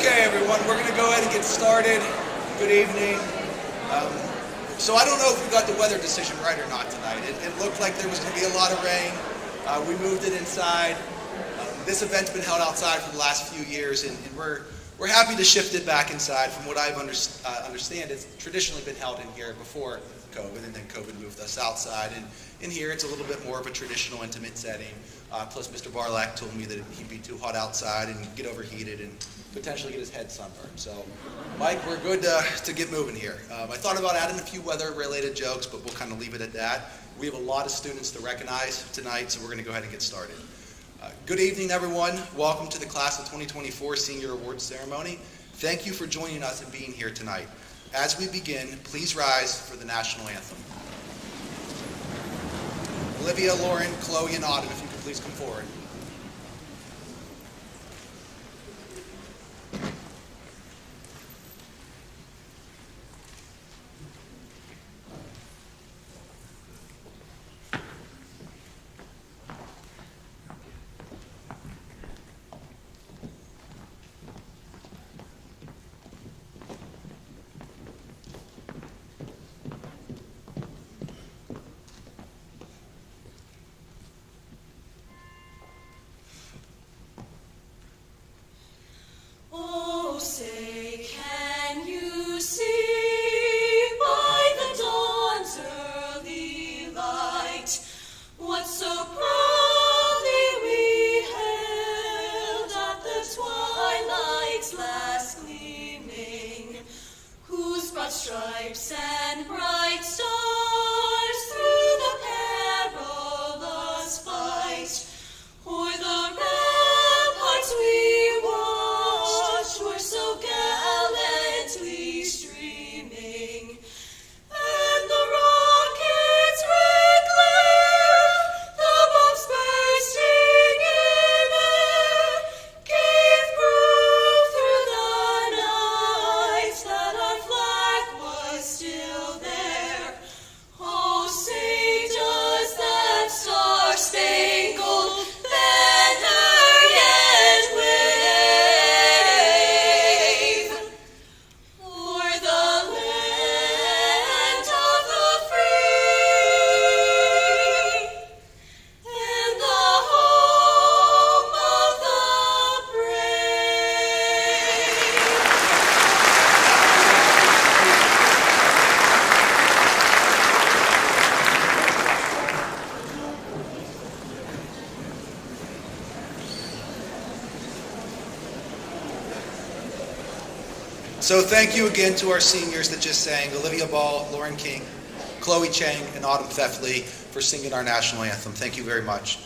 Okay, everyone, we're going to go ahead and get started. Good evening. So I don't know if we got the weather decision right or not tonight. It looked like there was going to be a lot of rain. We moved it inside. This event's been held outside for the last few years, and we're happy to shift it back inside. From what I understand, it's traditionally been held in here before COVID, and then COVID moved us outside. And in here, it's a little bit more of a traditional, intimate setting. Plus, Mr. Barlak told me that he'd be too hot outside and get overheated and potentially get his head sunburned. So, Mike, we're good to get moving here. I thought about adding a few weather-related jokes, but we'll kind of leave it at that. We have a lot of students to recognize tonight, so we're going to go ahead and get started. Good evening, everyone. Welcome to the Class of 2024 Senior Awards Ceremony. Thank you for joining us and being here tonight. As we begin, please rise for the National Anthem. Olivia, Lauren, Chloe, and Autumn, if you could please come forward. Stripes and bright stars through the perilous fight, o'er the ramparts we watched were so gallantly streaming, and the rockets' red glare, the bombs bursting in air, gave proof through the night that our flag was still there. Oh, say does that star-spangled banner yet wave o'er the land of the free and the home of the brave. So thank you again to our seniors that just sang, Olivia Ball, Lauren King, Chloe Chang, and Autumn Pfeffley for singing our national anthem. Thank you very much.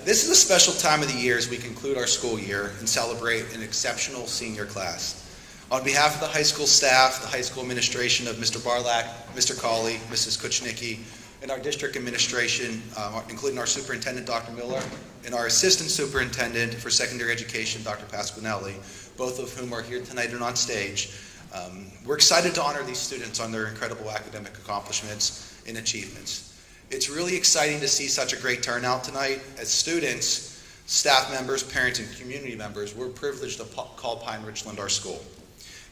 This is a special time of the year as we conclude our school year and celebrate an exceptional senior class. On behalf of the high school staff, the high school administration of Mr. Barlak, Mr. Cawley, Mrs. Kuchnicki, and our district administration, including our superintendent, Dr. Miller, and our assistant superintendent for secondary education, Dr. Pasquinelli, both of whom are here tonight and on stage. We're excited to honor these students on their incredible academic accomplishments and achievements. It's really exciting to see such a great turnout tonight. As students, staff members, parents, and community members, we're privileged to call Pine Richland our school.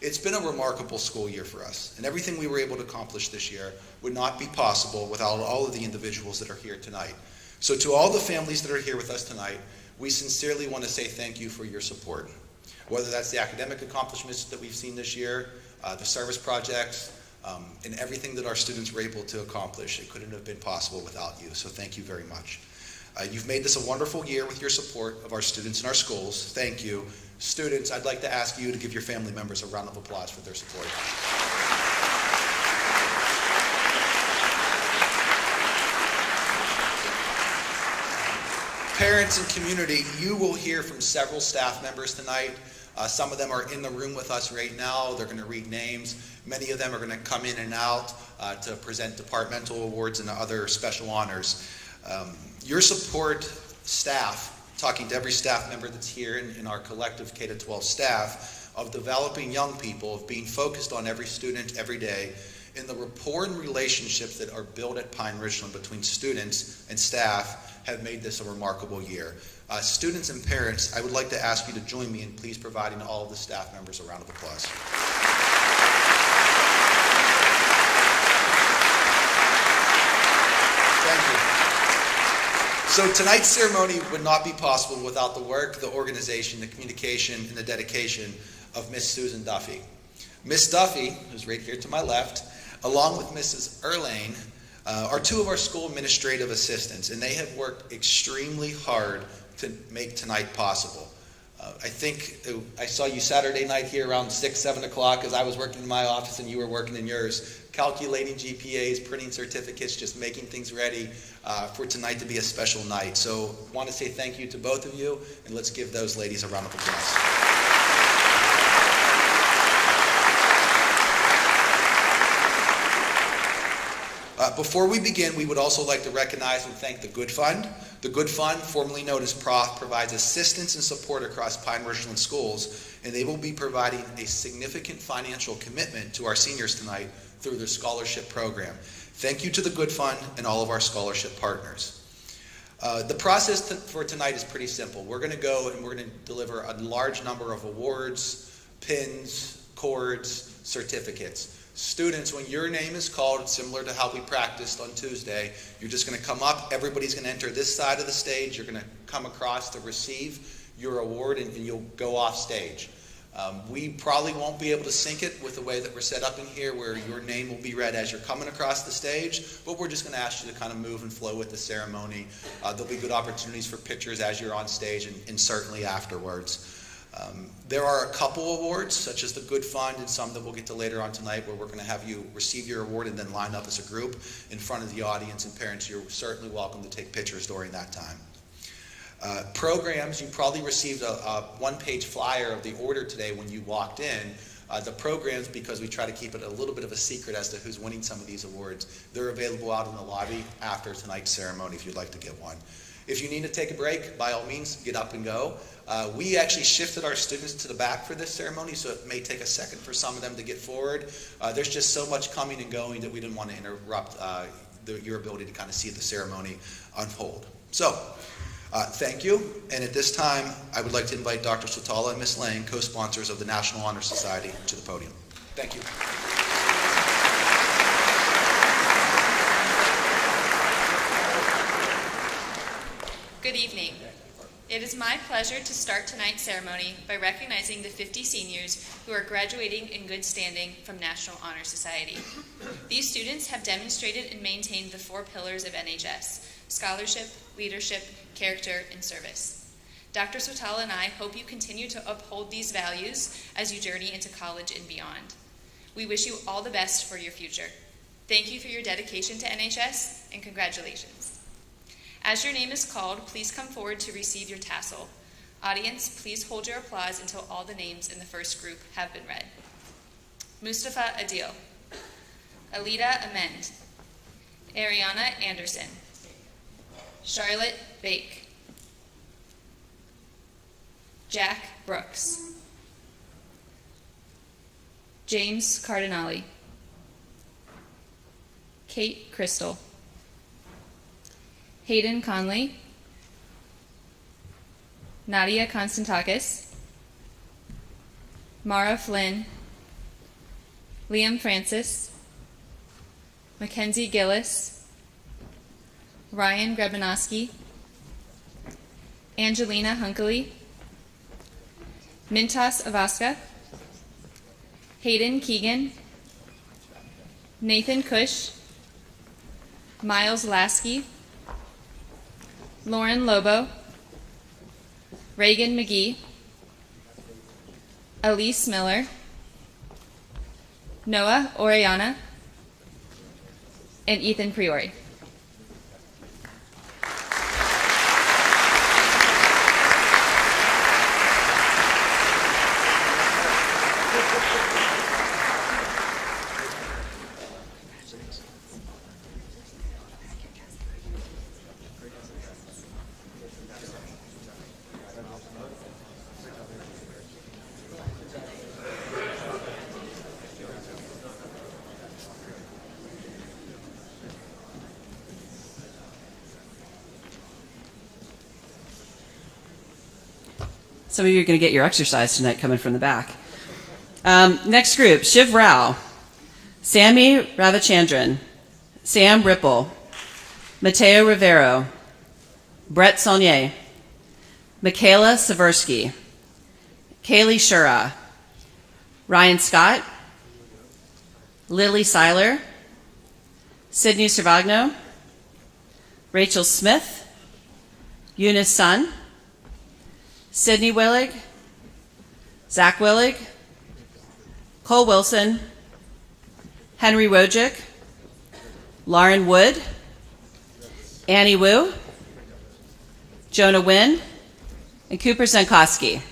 It's been a remarkable school year for us, and everything we were able to accomplish this year would not be possible without all of the individuals that are here tonight. So to all the families that are here with us tonight, we sincerely want to say thank you for your support. Whether that's the academic accomplishments that we've seen this year, the service projects, and everything that our students were able to accomplish, it couldn't have been possible without you, so thank you very much. You've made this a wonderful year with your support of our students and our schools. Thank you. Students, I'd like to ask you to give your family members a round of applause for their support. Parents and community, you will hear from several staff members tonight. Some of them are in the room with us right now. They're going to read names. Many of them are going to come in and out to present departmental awards and other special honors. Your support, staff, talking to every staff member that's here in our collective K-12 staff, of developing young people, of being focused on every student every day, and the rapport and relationships that are built at Pine Ridgeland between students and staff have made this a remarkable year. Students and parents, I would like to ask you to join me in please providing all of the staff members a round of applause. Thank you. So tonight's ceremony would not be possible without the work, the organization, the communication, and the dedication of Miss Susan Duffy. Miss Duffy, who's right here to my left, along with Mrs. Erlane, are two of our school administrative assistants, and they have worked extremely hard to make tonight possible. I think I saw you Saturday night here around 6, 7 o'clock as I was working in my office and you were working in yours, calculating GPAs, printing certificates, just making things ready for tonight to be a special night. So I want to say thank you to both of you, and let's give those ladies a round of applause. Before we begin, we would also like to recognize and thank the Good Fund. The Good Fund, formerly known as PROF, provides assistance and support across Pine Ridgeland schools, and they will be providing a significant financial commitment to our seniors tonight through their scholarship program. Thank you to the Good Fund and all of our scholarship partners. The process for tonight is pretty simple. We're going to go and we're going to deliver a large number of awards, pins, cords, certificates. Students, when your name is called, similar to how we practiced on Tuesday, you're just going to come up. Everybody's going to enter this side of the stage. You're going to come across to receive your award, and you'll go off stage. We probably won't be able to sync it with the way that we're set up in here, where your name will be read as you're coming across the stage, but we're just going to ask you to kind of move and flow with the ceremony. There'll be good opportunities for pictures as you're on stage and certainly afterwards. There are a couple awards, such as the Good Fund and some that we'll get to later on tonight, where we're going to have you receive your award and then line up as a group in front of the audience, and parents, you're certainly welcome to take pictures during that time. Programs, you probably received a one-page flyer of the order today when you walked in. The programs, because we try to keep it a little bit of a secret as to who's winning some of these awards, they're available out in the lobby after tonight's ceremony if you'd like to get one. If you need to take a break, by all means, get up and go. We actually shifted our students to the back for this ceremony, so it may take a second for some of them to get forward. There's just so much coming and going that we didn't want to interrupt your ability to kind of see the ceremony unfold. So, thank you. And at this time, I would like to invite Dr. Swatala and Ms. Lang, co-sponsors of the National Honor Society, to the podium. Thank you. Good evening. It is my pleasure to start tonight's ceremony by recognizing the 50 seniors who are graduating in good standing from National Honor Society. These students have demonstrated and maintained the 4 pillars of NHS: scholarship, leadership, character, and service. Dr. Swatala and I hope you continue to uphold these values as you journey into college and beyond. We wish you all the best for your future. Thank you for your dedication to NHS, and congratulations. As your name is called, please come forward to receive your tassel. Audience, please hold your applause until all the names in the first group have been read. Mustafa Adil, Alida Amend, Ariana Anderson, Charlotte Bake, Jack Brooks, James Cardinali, Kate Crystal, Hayden Conley, Nadia Konstantakis, Mara Flynn, Liam Francis, Mackenzie Gillis, Ryan Grebanoski, Angelina Hunkley, Mintas Avaska, Hayden Keegan, Nathan Cush, Miles Lasky, Lauren Lobo, Reagan McGee, Elise Miller, Noah Oriana, and Ethan Priori. Some of you are going to get your exercise tonight coming from the back. Next group, Shiv Rao, Sammy Ravichandran, Sam Ripple, Mateo Rivero, Brett Saulnier, Michaela Seversky, Kaylee Shura, Ryan Scott, Lily Seiler, Sydney Cervagno, Rachel Smith, Eunice Sun, Sydney Willig, Zach Willig, Cole Wilson, Henry Wojcik, Lauren Wood, Annie Wu, Jonah Wynn, and Cooper Zankowski.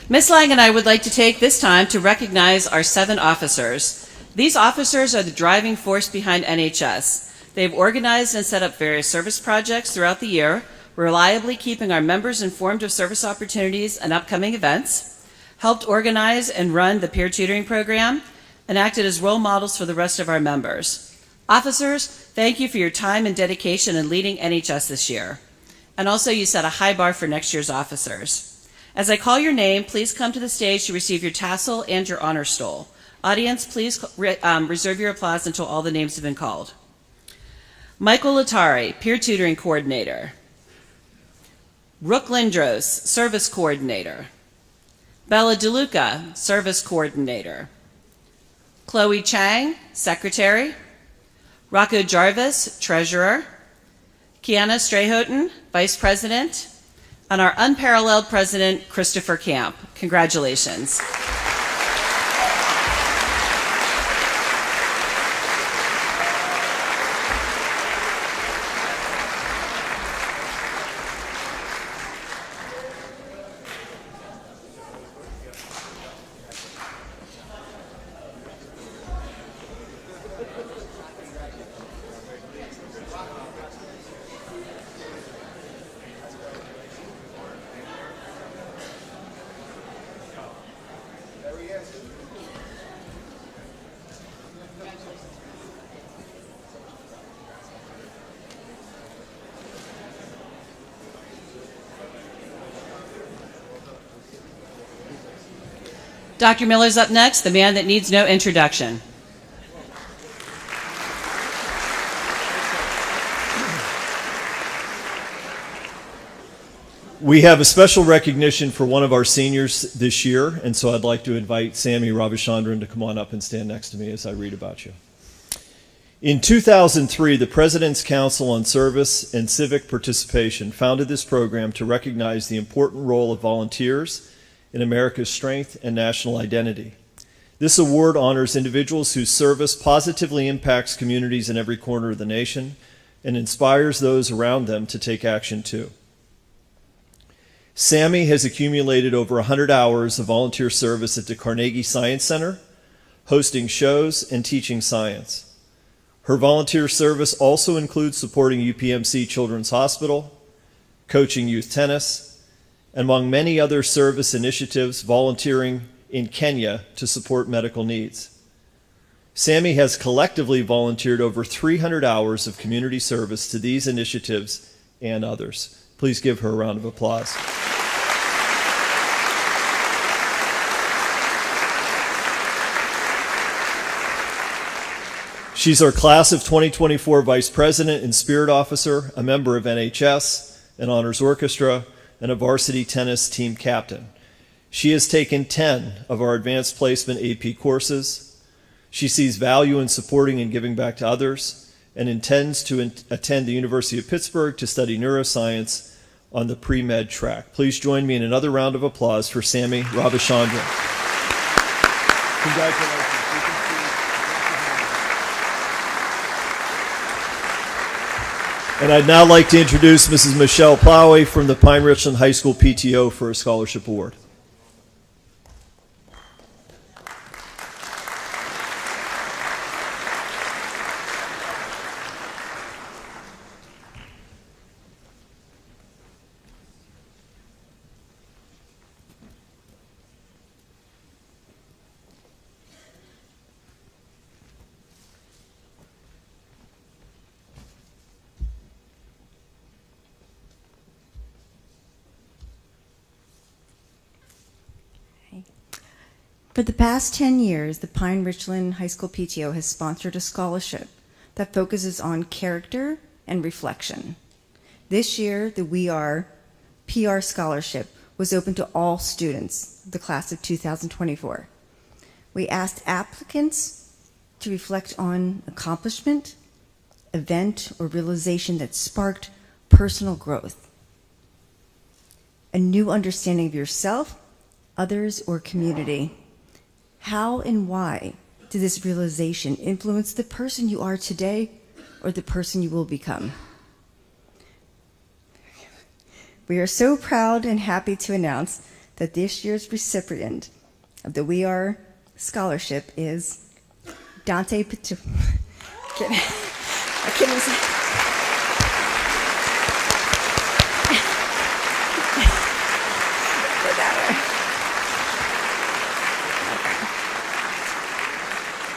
Ms. Lang and I would like to take this time to recognize our 7 officers. These officers are the driving force behind NHS. They've organized and set up various service projects throughout the year, reliably keeping our members informed of service opportunities and upcoming events, helped organize and run the peer tutoring program, and acted as role models for the rest of our members. Officers, thank you for your time and dedication in leading NHS this year. And also, you set a high bar for next year's officers. As I call your name, please come to the stage to receive your tassel and your honor stole. Audience, please reserve your applause until all the names have been called. Michael Latari, Peer Tutoring Coordinator. Rook Lindros, Service Coordinator. Bella DeLuca, Service Coordinator. Chloe Chang, Secretary. Rocco Jarvis, Treasurer. Kiana Strayhoten, Vice President. And our unparalleled President, Christopher Camp. Congratulations. Dr. Miller's up next, the man that needs no introduction. We have a special recognition for one of our seniors this year, and so I'd like to invite Sammy Ravichandran to come on up and stand next to me as I read about you. In 2003, the President's Council on Service and Civic Participation founded this program to recognize the important role of volunteers in America's strength and national identity. This award honors individuals whose service positively impacts communities in every corner of the nation and inspires those around them to take action too. Sammy has accumulated over 100 hours of volunteer service at the Carnegie Science Center, hosting shows and teaching science. Her volunteer service also includes supporting UPMC Children's Hospital, coaching youth tennis, and among many other service initiatives, volunteering in Kenya to support medical needs. Sammy has collectively volunteered over 300 hours of community service to these initiatives and others. Please give her a round of applause. She's our Class of 2024 Vice President and Spirit Officer, a member of NHS, an Honors Orchestra, and a varsity tennis team captain. She has taken 10 of our advanced placement AP courses. She sees value in supporting and giving back to others and intends to attend the University of Pittsburgh to study neuroscience on the pre-med track. Please join me in another round of applause for Sammy Ravichandran. Congratulations. And I'd now like to introduce Mrs. Michelle Plowey from the Pine Richland High School PTO for a scholarship award. For the past 10 years, the Pine Richland High School PTO has sponsored a scholarship that focuses on character and reflection. This year, the We Are PR Scholarship was open to all students, the class of 2024. We asked applicants to reflect on accomplishment, event, or realization that sparked personal growth, a new understanding of yourself, others, or community. How and why did this realization influence the person you are today or the person you will become? We are so proud and happy to announce that this year's recipient of the We Are Scholarship is Dante Pitu. I can't even say.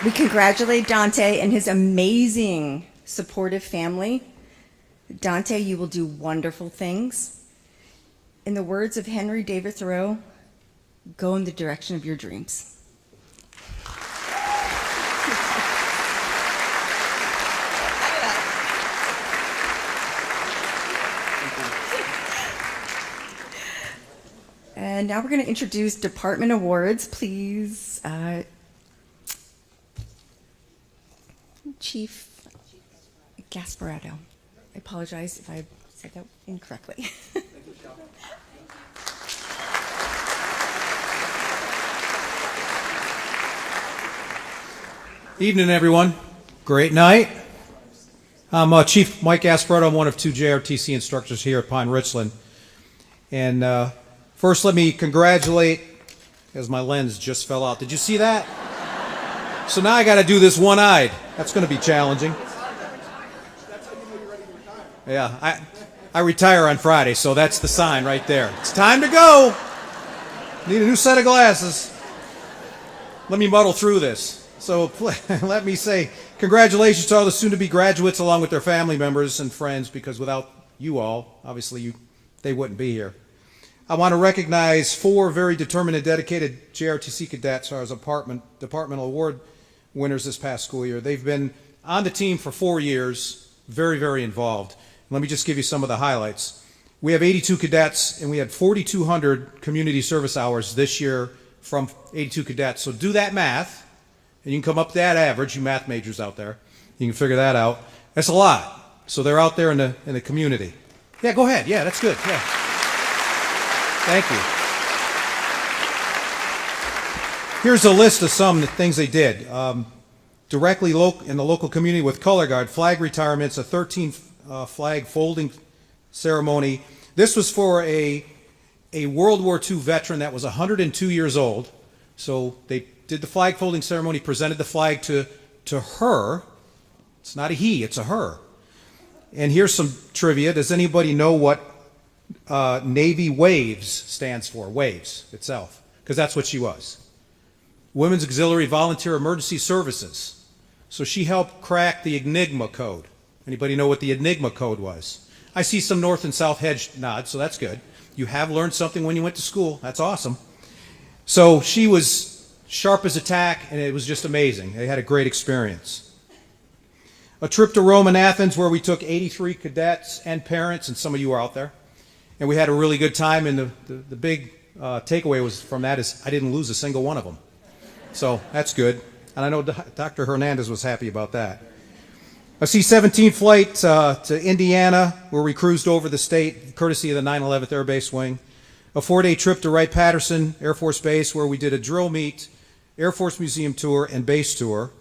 We congratulate Dante and his amazing supportive family. Dante, you will do wonderful things. In the words of Henry David Thoreau, go in the direction of your dreams. And now we're going to introduce department awards. Please, Chief Gasparotto. I apologize if I said that incorrectly. Evening, everyone. Great night. I'm Chief Mike Gasparotto. I'm one of 2 JROTC instructors here at Pine Richland. And first, let me congratulate, as my lens just fell out. Did you see that? So now I got to do this one-eyed. That's going to be challenging. Yeah, I retire on Friday, so that's the sign right there. It's time to go. Need a new set of glasses. Let me muddle through this. So let me say congratulations to all the soon-to-be graduates along with their family members and friends, because without you all, obviously they wouldn't be here. I want to recognize 4 very determined and dedicated JROTC cadets as departmental award winners this past school year. They've been on the team for 4 years, very, very involved. Let me just give you some of the highlights. We have 82 cadets, and we had 4,200 community service hours this year from 82 cadets. So do that math, and you can come up to that average, you math majors out there. You can figure that out. That's a lot. So they're out there in the community. Yeah, go ahead. Yeah, that's good. Yeah. Thank you. Here's a list of some of the things they did. Directly in the local community with color guard, flag retirements, a 13 flag folding ceremony. This was for a World War II veteran that was 102 years old. So they did the flag folding ceremony, presented the flag to her. It's not a he, it's a her. And here's some trivia. Does anybody know what Navy WAVES stands for? WAVES itself, because that's what she was. Women's Auxiliary Volunteer Emergency Services. So she helped crack the Enigma code. Anybody know what the Enigma code was? I see some north and south head nods, so that's good. You have learned something when you went to school. That's awesome. So she was sharp as a tack, and it was just amazing. They had a great experience. A trip to Rome and Athens where we took 83 cadets and parents, and some of you were out there. And we had a really good time, and the big takeaway was from that is I didn't lose a single one of them. So that's good. And I know Dr. Hernandez was happy about that. A C-17 flight to Indiana where we cruised over the state, courtesy of the 911th Air Base Wing. A 4-day trip to Wright-Patterson Air Force Base where we did a drill meet, Air Force Museum tour, and base tour.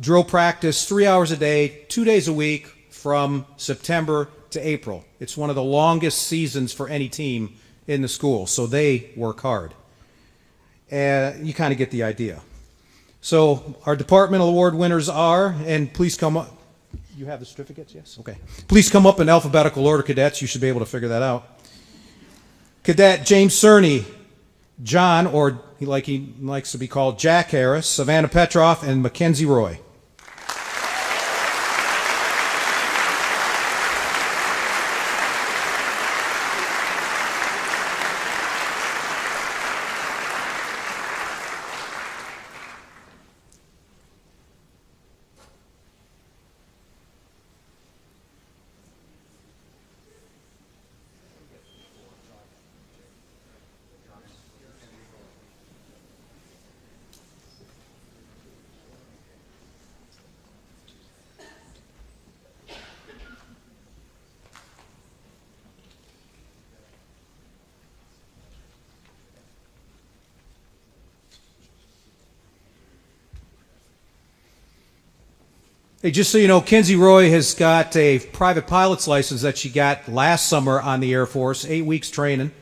Drill practice 3 hours a day, 2 days a week from September to April. It's one of the longest seasons for any team in the school, so they work hard. You kind of get the idea. So our departmental award winners are, and please come up. You have the certificates, yes? Okay. Please come up in alphabetical order, cadets. You should be able to figure that out. Cadet James Cerny, John, or he likes to be called Jack Harris, Savannah Petroff, and Mackenzie Roy. Hey, just so you know, Kinsey Roy has got a private pilot's license that she got last summer on the Air Force, 8 weeks training.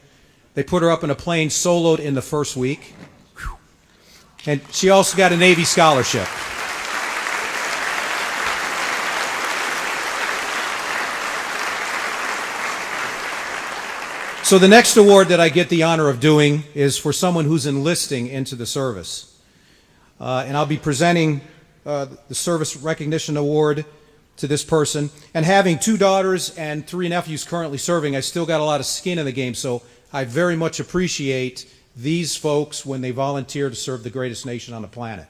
They put her up in a plane soloed in the first week. And she also got a Navy scholarship. So the next award that I get the honor of doing is for someone who's enlisting into the service. And I'll be presenting the Service Recognition Award to this person. And having 2 daughters and 3 nephews currently serving, I still got a lot of skin in the game, so I very much appreciate these folks when they volunteer to serve the greatest nation on the planet.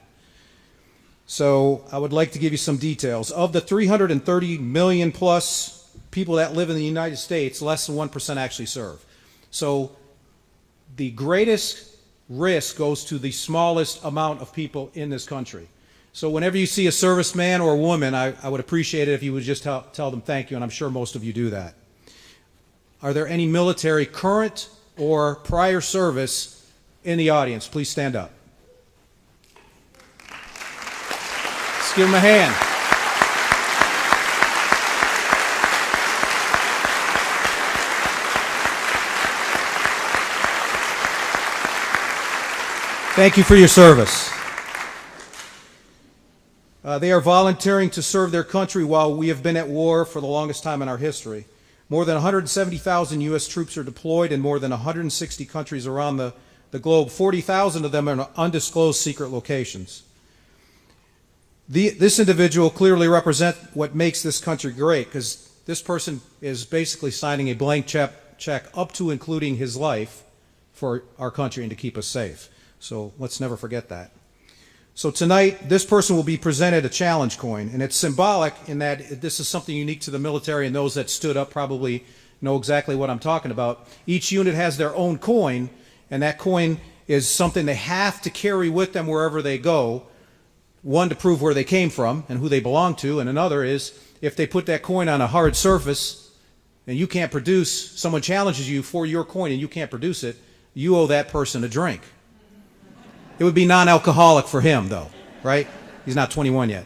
So I would like to give you some details. Of the 330 million plus people that live in the United States, less than 1% actually serve. So the greatest risk goes to the smallest amount of people in this country. So whenever you see a serviceman or a woman, I would appreciate it if you would just tell them thank you, and I'm sure most of you do that. Are there any military current or prior service in the audience? Please stand up. Let's give them a hand. Thank you for your service. They are volunteering to serve their country while we have been at war for the longest time in our history. More than 170,000 U.S. troops are deployed in more than 160 countries around the globe. 40,000 of them are in undisclosed secret locations. This individual clearly represents what makes this country great, because this person is basically signing a blank check up to including his life for our country and to keep us safe. So let's never forget that. So tonight, this person will be presented a challenge coin, and it's symbolic in that this is something unique to the military, and those that stood up probably know exactly what I'm talking about. Each unit has their own coin, and that coin is something they have to carry with them wherever they go. One, to prove where they came from and who they belong to, and another is if they put that coin on a hard surface and you can't produce, someone challenges you for your coin and you can't produce it, you owe that person a drink. It would be non-alcoholic for him, though, right? He's not 21 yet.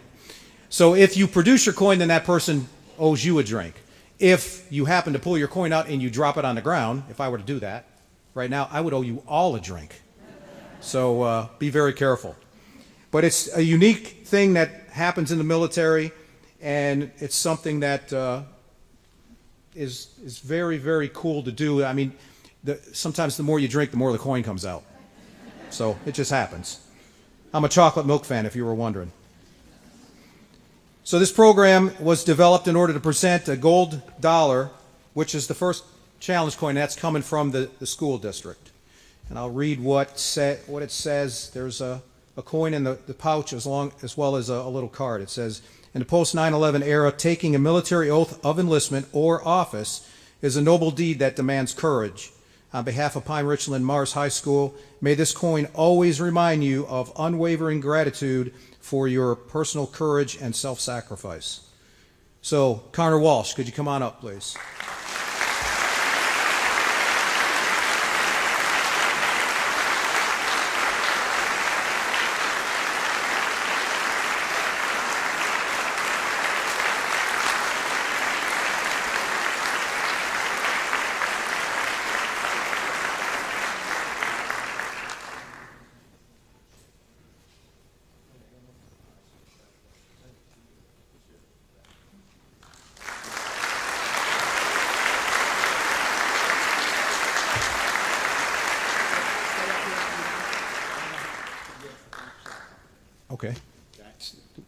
So if you produce your coin, then that person owes you a drink. If you happen to pull your coin out and you drop it on the ground, if I were to do that right now, I would owe you all a drink. So be very careful. But it's a unique thing that happens in the military, and it's something that is very, very cool to do. I mean, sometimes the more you drink, the more the coin comes out. So it just happens. I'm a chocolate milk fan, if you were wondering. So this program was developed in order to present a gold dollar, which is the first challenge coin that's coming from the school district. And I'll read what it says. There's a coin in the pouch as well as a little card. It says, in the post 9/11 era, taking a military oath of enlistment or office is a noble deed that demands courage. On behalf of Pine Richland Mars High School, may this coin always remind you of unwavering gratitude for your personal courage and self-sacrifice. So, Connor Walsh, could you come on up, please? Okay.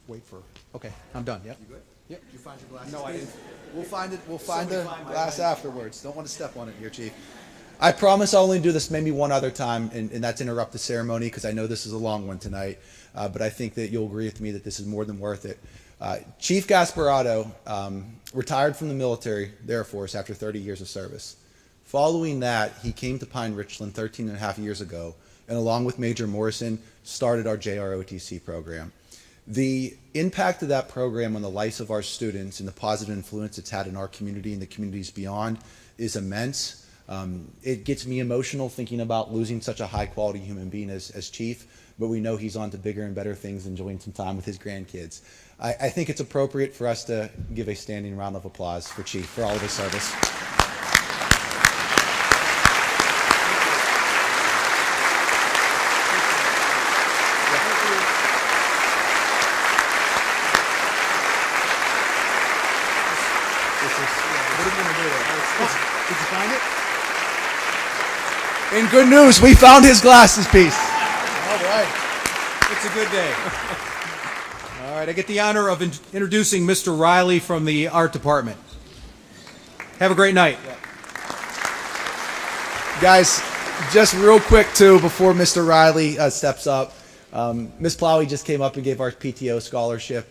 Wait for. Okay, I'm done. Yep. You good? Yep. Did you find your glasses? No, I didn't. We'll find it. We'll find the glass afterwards. Don't want to step on it here, Chief. I promise I'll only do this maybe one other time, and that's interrupt the ceremony, because I know this is a long one tonight. But I think that you'll agree with me that this is more than worth it. Chief Gasparotto retired from the military, the Air Force, after 30 years of service. Following that, he came to Pine Richland 13 and a half years ago, and along with Major Morrison, started our JROTC program. The impact of that program on the lives of our students and the positive influence it's had in our community and the communities beyond is immense. It gets me emotional thinking about losing such a high-quality human being as Chief, but we know he's on to bigger and better things, enjoying some time with his grandkids. I think it's appropriate for us to give a standing round of applause for Chief for all of his service. Did you find it? And good news, we found his glasses piece. All right. It's a good day. All right, I get the honor of introducing Mr. Riley from the art department. Have a great night. Guys, just real quick too, before Mr. Riley steps up, Ms. Plowey just came up and gave our PTO scholarship.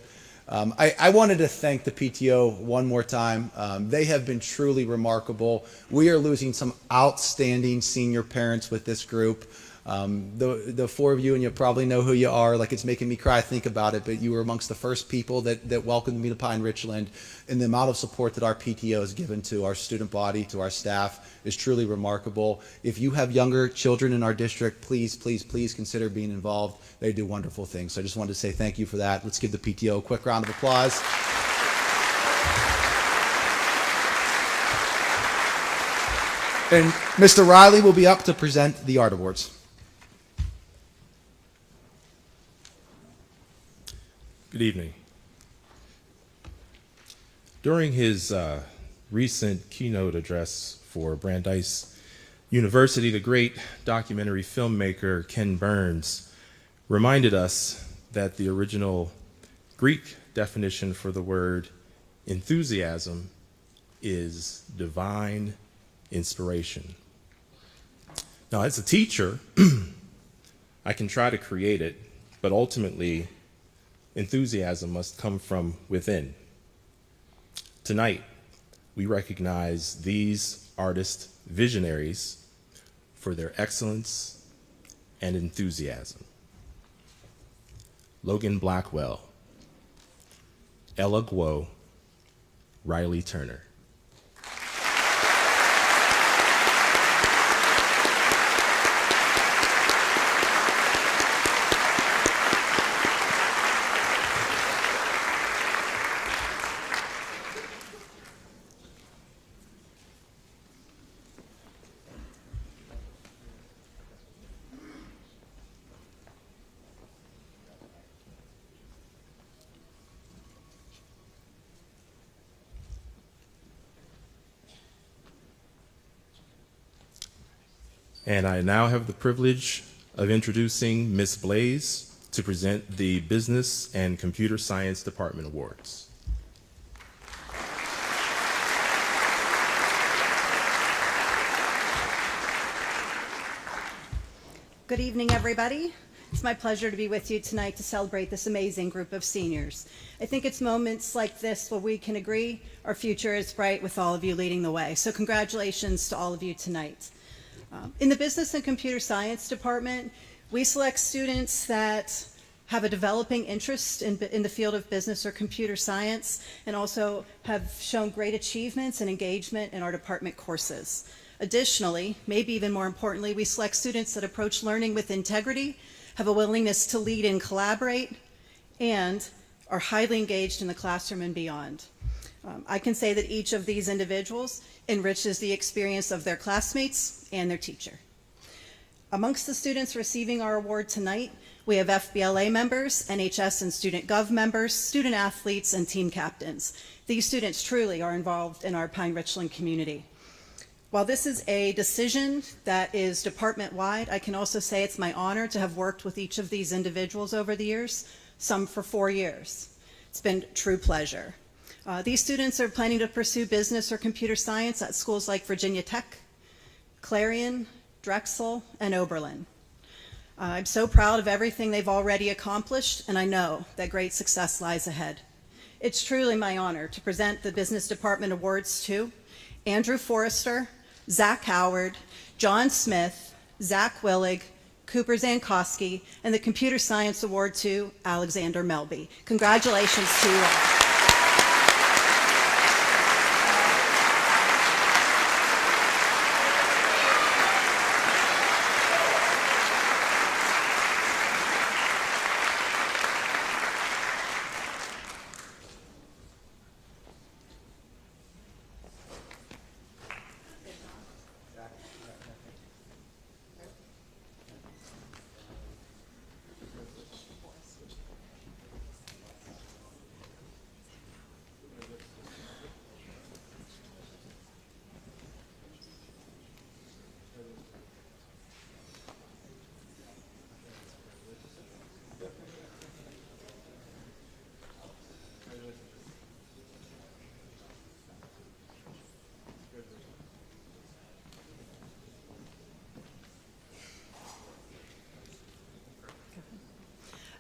I wanted to thank the PTO one more time. They have been truly remarkable. We are losing some outstanding senior parents with this group. The four of you, and you probably know who you are, like it's making me cry think about it, but you were amongst the first people that welcomed me to Pine Richland, and the amount of support that our PTO has given to our student body, to our staff, is truly remarkable. If you have younger children in our district, please, please, please consider being involved. They do wonderful things. So I just wanted to say thank you for that. Let's give the PTO a quick round of applause. And Mr. Riley will be up to present the art awards. Good evening. During his recent keynote address for Brandeis University, the great documentary filmmaker Ken Burns reminded us that the original Greek definition for the word enthusiasm is divine inspiration. Now, as a teacher, I can try to create it, but ultimately, enthusiasm must come from within. Tonight, we recognize these artist visionaries for their excellence and enthusiasm. Logan Blackwell, Ella Guo, Riley Turner. And I now have the privilege of introducing Ms. Blaze to present the Business and Computer Science Department Awards. Good evening, everybody. It's my pleasure to be with you tonight to celebrate this amazing group of seniors. I think it's moments like this where we can agree our future is bright with all of you leading the way. So congratulations to all of you tonight. In the Business and Computer Science Department, we select students that have a developing interest in the field of business or computer science, and also have shown great achievements and engagement in our department courses. Additionally, maybe even more importantly, we select students that approach learning with integrity, have a willingness to lead and collaborate, and are highly engaged in the classroom and beyond. I can say that each of these individuals enriches the experience of their classmates and their teacher. Amongst the students receiving our award tonight, we have FBLA members, NHS and Student Gov members, student athletes, and team captains. These students truly are involved in our Pine Richland community. While this is a decision that is department-wide, I can also say it's my honor to have worked with each of these individuals over the years, some for 4 years. It's been a true pleasure. These students are planning to pursue business or computer science at schools like Virginia Tech, Clarion, Drexel, and Oberlin. I'm so proud of everything they've already accomplished, and I know that great success lies ahead. It's truly my honor to present the Business Department Awards to Andrew Forrester, Zach Howard, John Smith, Zach Willig, Cooper Zankowski, and the Computer Science Award to Alexander Melby. Congratulations to you all.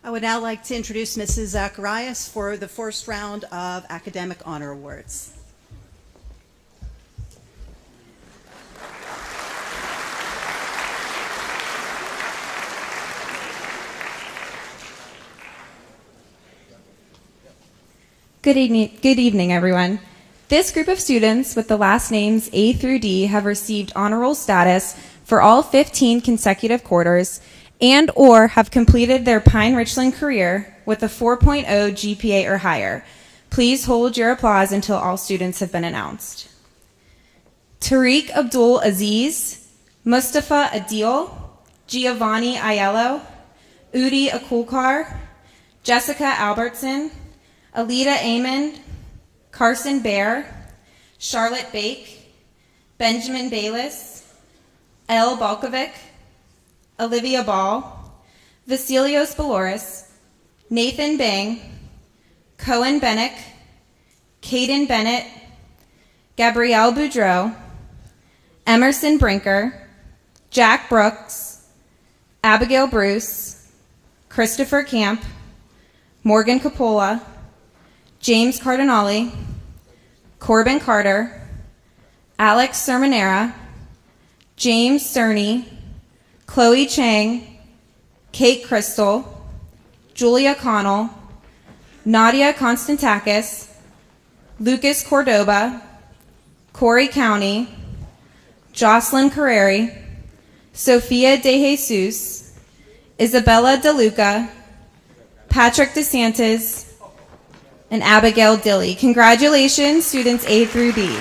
I would now like to introduce Mrs. Zacharias for the first round of Academic Honor Awards. Good evening, everyone. This group of students with the last names A through D have received honor roll status for all 15 consecutive quarters and or have completed their Pine Richland career with a 4.0 GPA or higher. Please hold your applause until all students have been announced. Tariq Abdul Aziz, Mustafa Adil, Giovanni Aiello, Udi Akulkar, Jessica Albertson, Alita Amon, Carson Bear, Charlotte Bake, Benjamin Bayless, Elle Balkovic, Olivia Ball, Vasilios Baloris, Nathan Bang, Cohen Bennick, Caden Bennett, Gabrielle Boudreau, Emerson Brinker, Jack Brooks, Abigail Bruce, Christopher Camp, Morgan Capola, James Cardinale, Corbin Carter, Alex Sermonera, James Cerny, Chloe Chang, Kate Crystal, Julia Connell, Nadia Konstantakis, Lucas Cordoba, Corey County, Jocelyn Carreri, Sophia De Jesus, Isabella DeLuca, Patrick DeSantis, and Abigail Dilly. Congratulations, students A through B.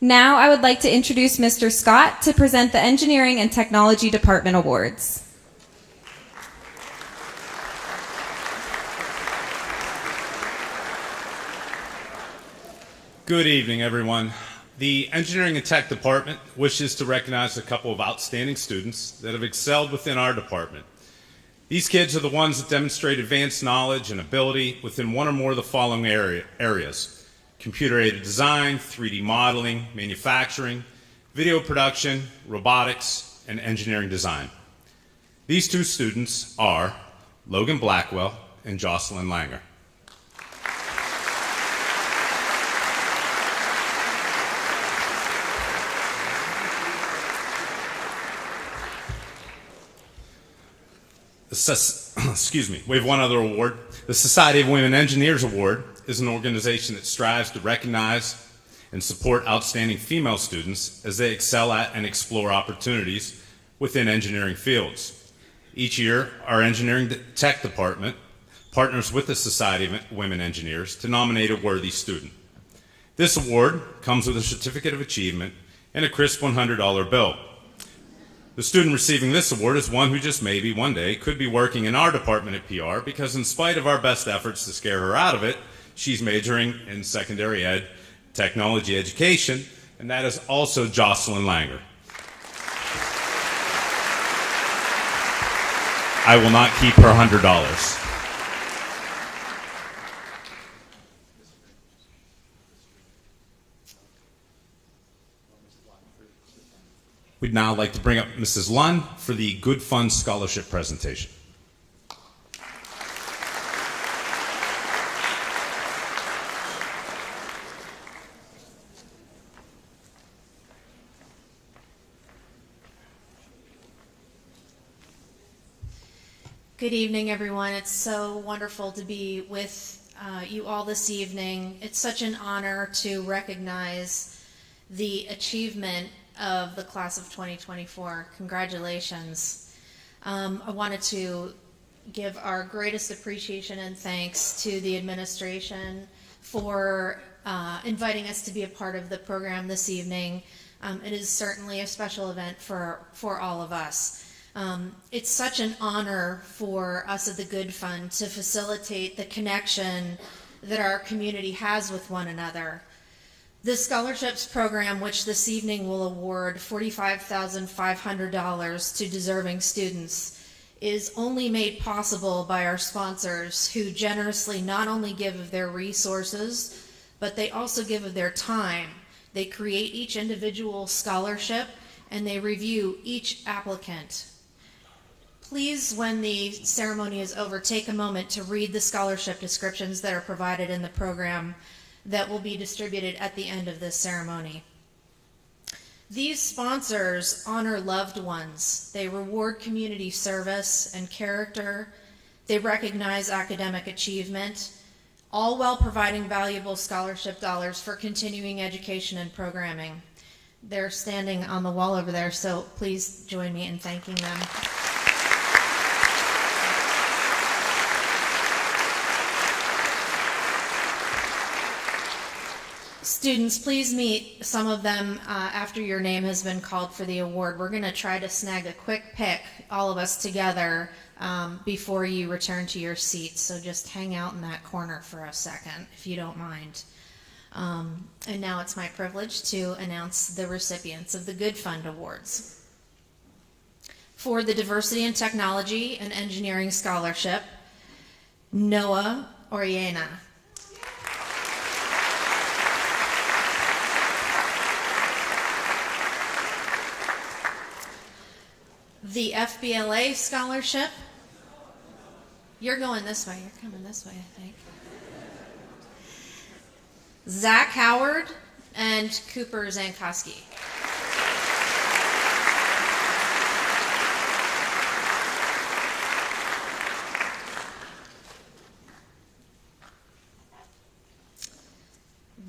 Now I would like to introduce Mr. Scott to present the Engineering and Technology Department Awards. Good evening, everyone. The Engineering and Tech Department wishes to recognize a couple of outstanding students that have excelled within our department. These kids are the ones that demonstrate advanced knowledge and ability within one or more of the following areas: computer-aided design, 3D modeling, manufacturing, video production, robotics, and engineering design. These two students are Logan Blackwell and Jocelyn Langer. Excuse me, we have one other award. The Society of Women Engineers Award is an organization that strives to recognize and support outstanding female students as they excel at and explore opportunities within engineering fields. Each year, our Engineering Tech Department partners with the Society of Women Engineers to nominate a worthy student. This award comes with a certificate of achievement and a crisp $100 bill. The student receiving this award is one who just maybe one day could be working in our department at PR, because in spite of our best efforts to scare her out of it, she's majoring in secondary ed, technology education, and that is also Jocelyn Langer. I will not keep her $100. We'd now like to bring up Mrs. Lunn for the Good Fund Scholarship presentation. Good evening, everyone. It's so wonderful to be with you all this evening. It's such an honor to recognize the achievement of the class of 2024. Congratulations. I wanted to give our greatest appreciation and thanks to the administration for inviting us to be a part of the program this evening. It is certainly a special event for all of us. It's such an honor for us at the Good Fund to facilitate the connection that our community has with one another. The scholarships program, which this evening will award $45,500 to deserving students, is only made possible by our sponsors, who generously not only give of their resources, but they also give of their time. They create each individual scholarship and they review each applicant. Please, when the ceremony is over, take a moment to read the scholarship descriptions that are provided in the program that will be distributed at the end of this ceremony. These sponsors honor loved ones. They reward community service and character. They recognize academic achievement, all while providing valuable scholarship dollars for continuing education and programming. They're standing on the wall over there, so please join me in thanking them. Students, please meet some of them after your name has been called for the award. We're going to try to snag a quick pic, all of us together, before you return to your seats. So just hang out in that corner for a second, if you don't mind. And now it's my privilege to announce the recipients of the Good Fund Awards. For the Diversity in Technology and Engineering Scholarship, Noah Oriena. The FBLA Scholarship, you're going this way, you're coming this way, I think. Zach Howard and Cooper Zankowski.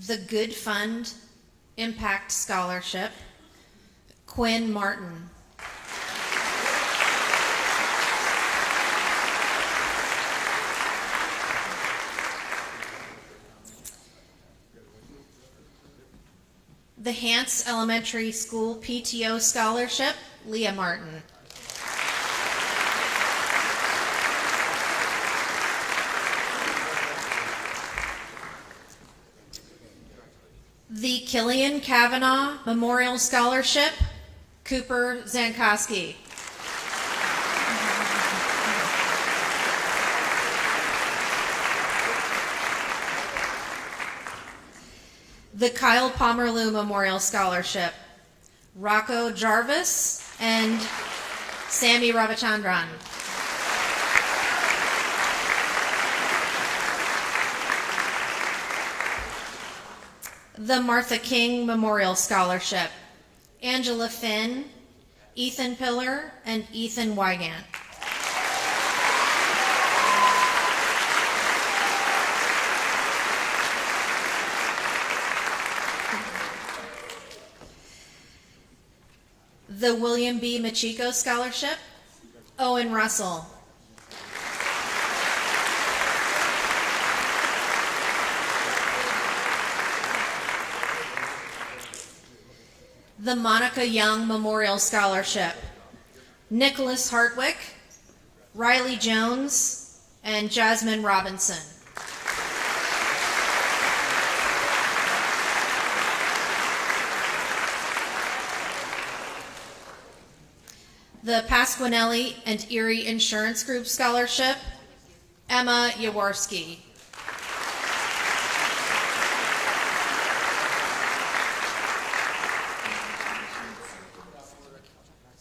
The Good Fund Impact Scholarship, Quinn Martin. The Hance Elementary School PTO Scholarship, Leah Martin. The Killian Kavanaugh Memorial Scholarship, Cooper Zankowski. The Kyle Pomerleau Memorial Scholarship, Rocco Jarvis and Sammy Ravichandran. The Martha King Memorial Scholarship, Angela Finn, Ethan Pillar, and Ethan Wygant. The William B. Machiko Scholarship, Owen Russell. The Monica Young Memorial Scholarship, Nicholas Hartwick, Riley Jones, and Jasmine Robinson. The Pasquinelli and Erie Insurance Group Scholarship, Emma Yaworski.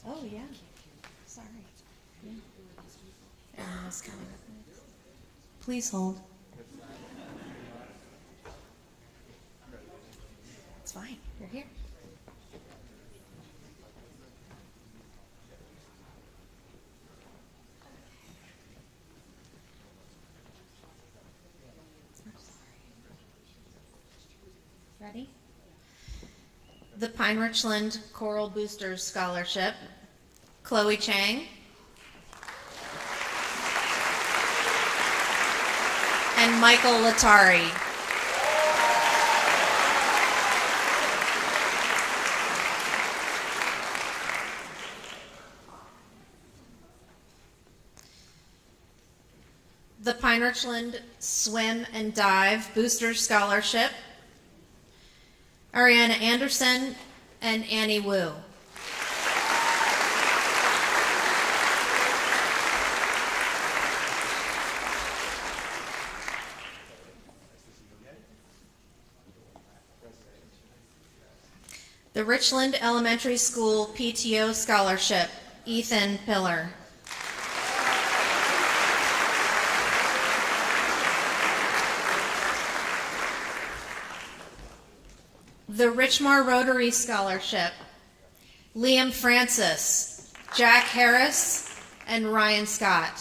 Oh, yeah. Sorry. Yeah. Emma's coming up next. Please hold. It's fine. You're here. Ready? The Pine Richland Choral Boosters Scholarship, Chloe Chang. And Michael Latari. The Pine Richland Swim and Dive Booster Scholarship, Ariana Anderson and Annie Wu. The Richland Elementary School PTO Scholarship, Ethan Pillar. The Richmar Rotary Scholarship, Liam Francis, Jack Harris, and Ryan Scott.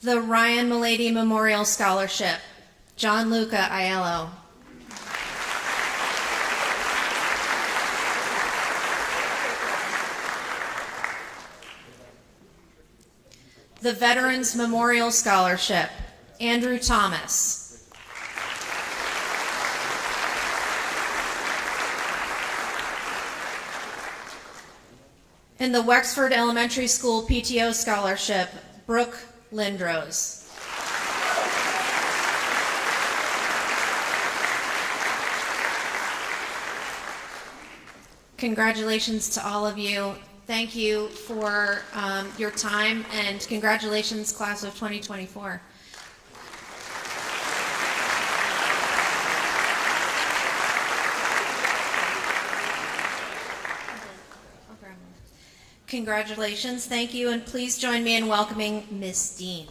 The Ryan Milady Memorial Scholarship, John Luca Aiello. The Veterans Memorial Scholarship, Andrew Thomas. And the Wexford Elementary School PTO Scholarship, Brooke Lindrose. Congratulations to all of you. Thank you for your time, and congratulations, class of 2024. Congratulations, thank you, and please join me in welcoming Miss Dean.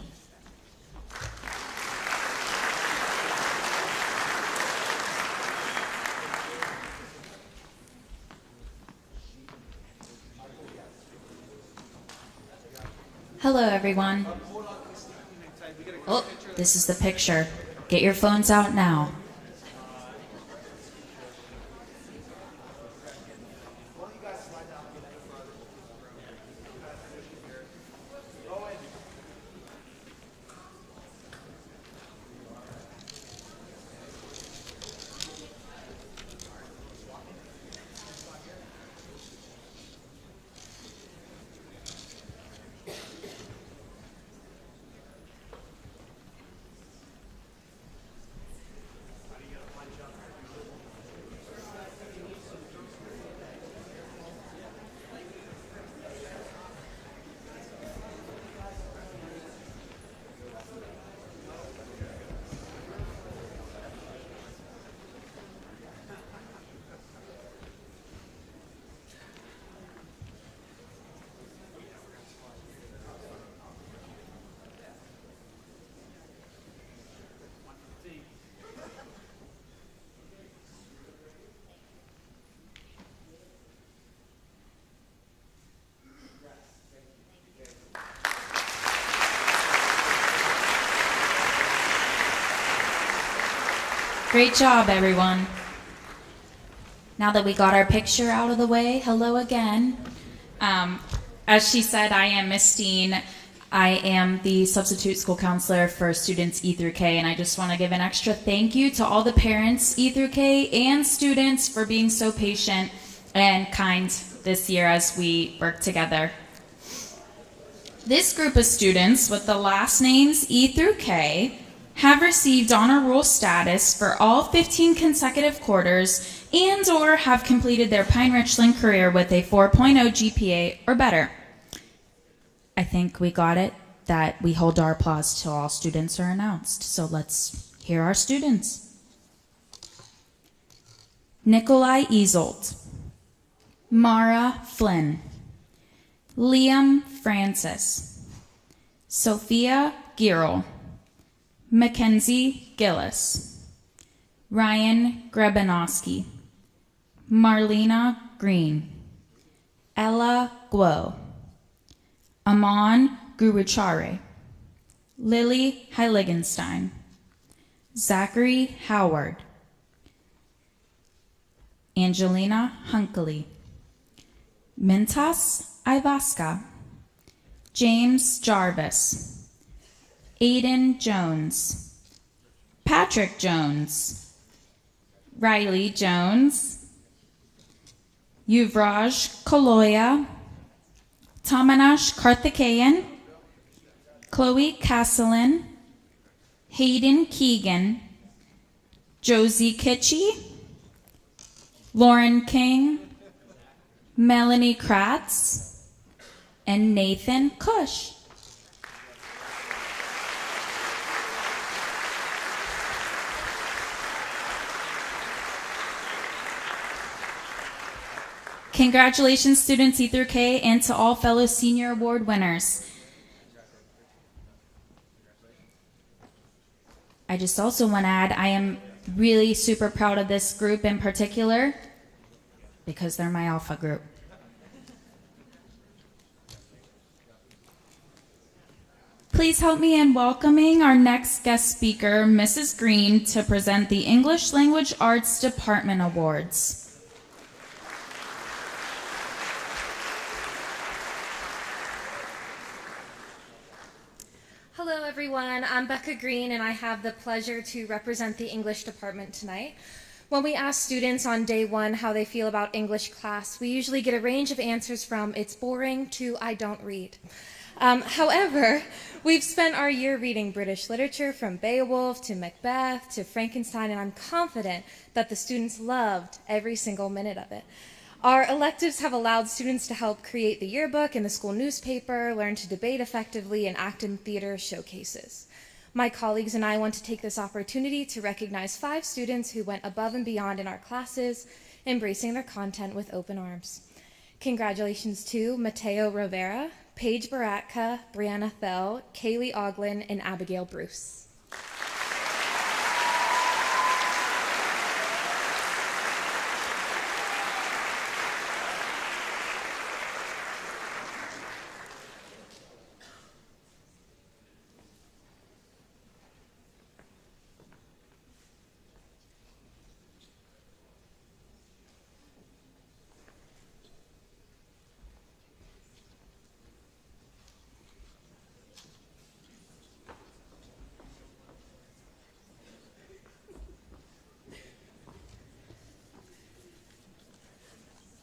Hello, everyone. Oh, this is the picture. Get your phones out now. Great job, everyone. Now that we got our picture out of the way, hello again. As she said, I am Miss Dean. I am the substitute school counselor for students E through K, and I just want to give an extra thank you to all the parents E through K and students for being so patient and kind this year as we work together. This group of students with the last names E through K have received honor roll status for all 15 consecutive quarters and or have completed their Pine Richland career with a 4.0 GPA or better. I think we got it that we hold our applause till all students are announced. So let's hear our students. Nikolai Easolt, Mara Flynn, Liam Francis, Sophia Girl, Mackenzie Gillis, Ryan Grebanowski, Marlena Green, Ella Guo, Aman Guruchare, Lily Heiligenstein, Zachary Howard, Angelina Hunkley, Mintas Ivaska, James Jarvis, Aiden Jones, Patrick Jones, Riley Jones, Yuvraj Koloya, Tamanash Karthikeyan, Chloe Castellan, Hayden Keegan, Josie Kitschy, Lauren King, Melanie Kratz, and Nathan Cush. Congratulations, students E through K, and to all fellow senior award winners. I just also want to add, I am really super proud of this group in particular because they're my alpha group. Please help me in welcoming our next guest speaker, Mrs. Green, to present the English Language Arts Department Awards. Hello everyone, I'm Becca Green and I have the pleasure to represent the English department tonight. When we ask students on day one how they feel about English class, we usually get a range of answers from it's boring to I don't read. However, we've spent our year reading British literature from Beowulf to Macbeth to Frankenstein, and I'm confident that the students loved every single minute of it. Our electives have allowed students to help create the yearbook and the school newspaper, learn to debate effectively, and act in theater showcases. My colleagues and I want to take this opportunity to recognize 5 students who went above and beyond in our classes, embracing their content with open arms. Congratulations to Mateo Rivera, Paige Baratka, Brianna Thel, Kaylee Oglin, and Abigail Bruce.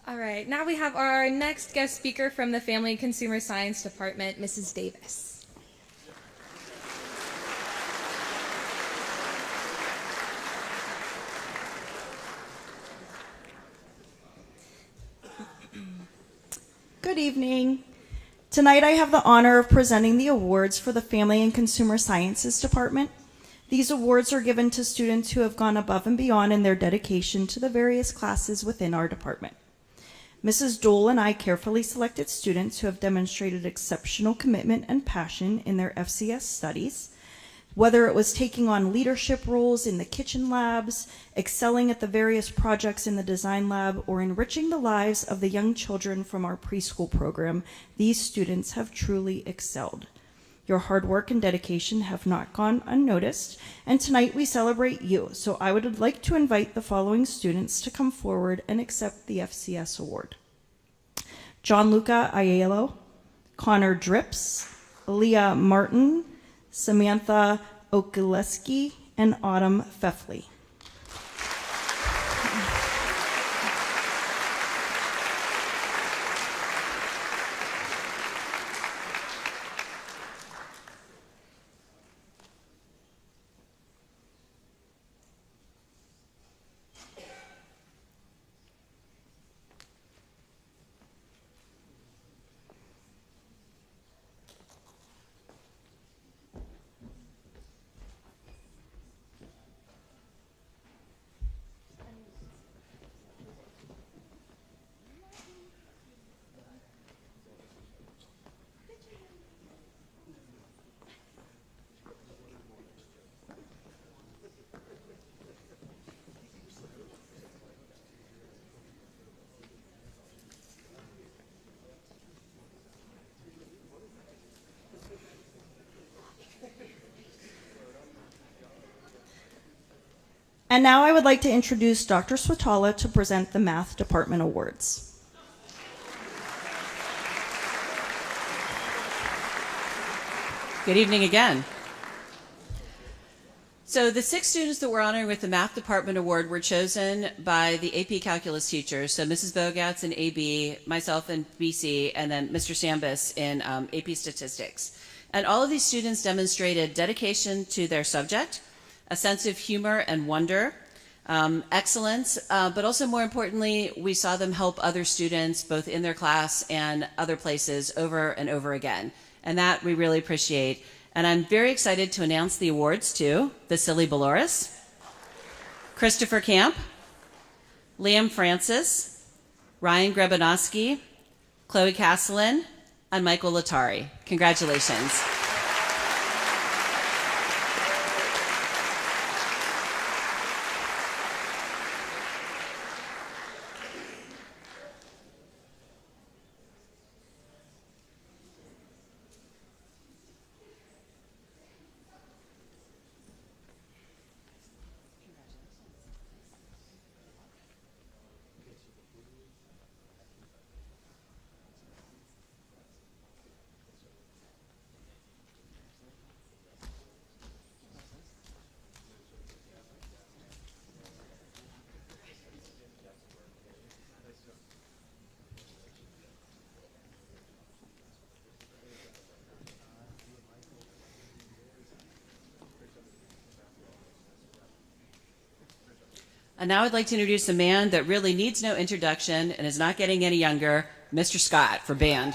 All right, now we have our next guest speaker from the Family and Consumer Science Department, Mrs. Davis. Good evening. Tonight I have the honor of presenting the awards for the Family and Consumer Sciences Department. These awards are given to students who have gone above and beyond in their dedication to the various classes within our department. Mrs. Dole and I carefully selected students who have demonstrated exceptional commitment and passion in their FCS studies, whether it was taking on leadership roles in the kitchen labs, excelling at the various projects in the design lab, or enriching the lives of the young children from our preschool program. These students have truly excelled. Your hard work and dedication have not gone unnoticed, and tonight we celebrate you. So I would like to invite the following students to come forward and accept the FCS award. John Luca Aiello, Connor Drips, Leah Martin, Samantha Okileski, and Autumn Feffley. And now I would like to introduce Dr. Swatala to present the Math Department Awards. Good evening again. So the 6 students that we're honoring with the Math Department Award were chosen by the AP Calculus teachers. So Mrs. Bogatz in AB, myself in BC, and then Mr. Sambus in AP Statistics. And all of these students demonstrated dedication to their subject, a sense of humor and wonder, excellence, but also more importantly, we saw them help other students both in their class and other places over and over again. And that we really appreciate. And I'm very excited to announce the awards to Vasily Boloris, Christopher Camp, Liam Francis, Ryan Grebanoski, Chloe Castellan, and Michael Latari. Congratulations. And now I'd like to introduce a man that really needs no introduction and is not getting any younger, Mr. Scott for band.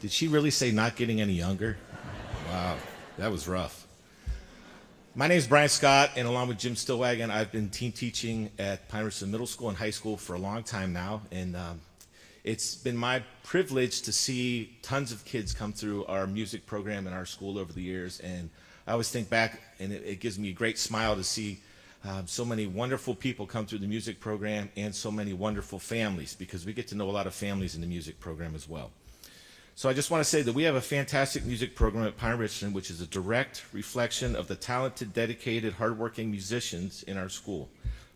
Did she really say not getting any younger? Wow, that was rough. My name is Brian Scott, and along with Jim Stillwagon, I've been team teaching at Pine Ridge Middle School and High School for a long time now, and it's been my privilege to see tons of kids come through our music program in our school over the years, and I always think back, and it gives me a great smile to see so many wonderful people come through the music program and so many wonderful families, because we get to know a lot of families in the music program as well. So I just want to say that we have a fantastic music program at Pine Richland, which is a direct reflection of the talented, dedicated, hardworking musicians in our school.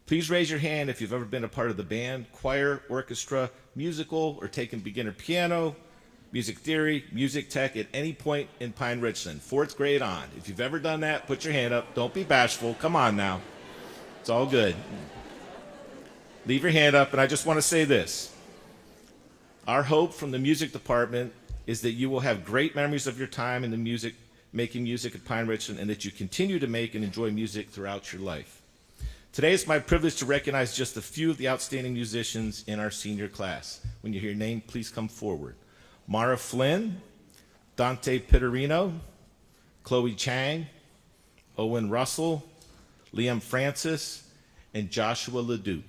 Please raise your hand if you've ever been a part of the band, choir, orchestra, musical, or taken beginner piano, music theory, music tech at any point in Pine Richland, 4th grade on. If you've ever done that, put your hand up. Don't be bashful. Come on now. It's all good. Leave your hand up, and I just want to say this. Our hope from the music department is that you will have great memories of your time in the music, making music at Pine Richland, and that you continue to make and enjoy music throughout your life. Today it's my privilege to recognize just a few of the outstanding musicians in our senior class. When you hear your name, please come forward. Mara Flynn, Dante Pittarino, Chloe Chang, Owen Russell, Liam Francis, and Joshua Leduc.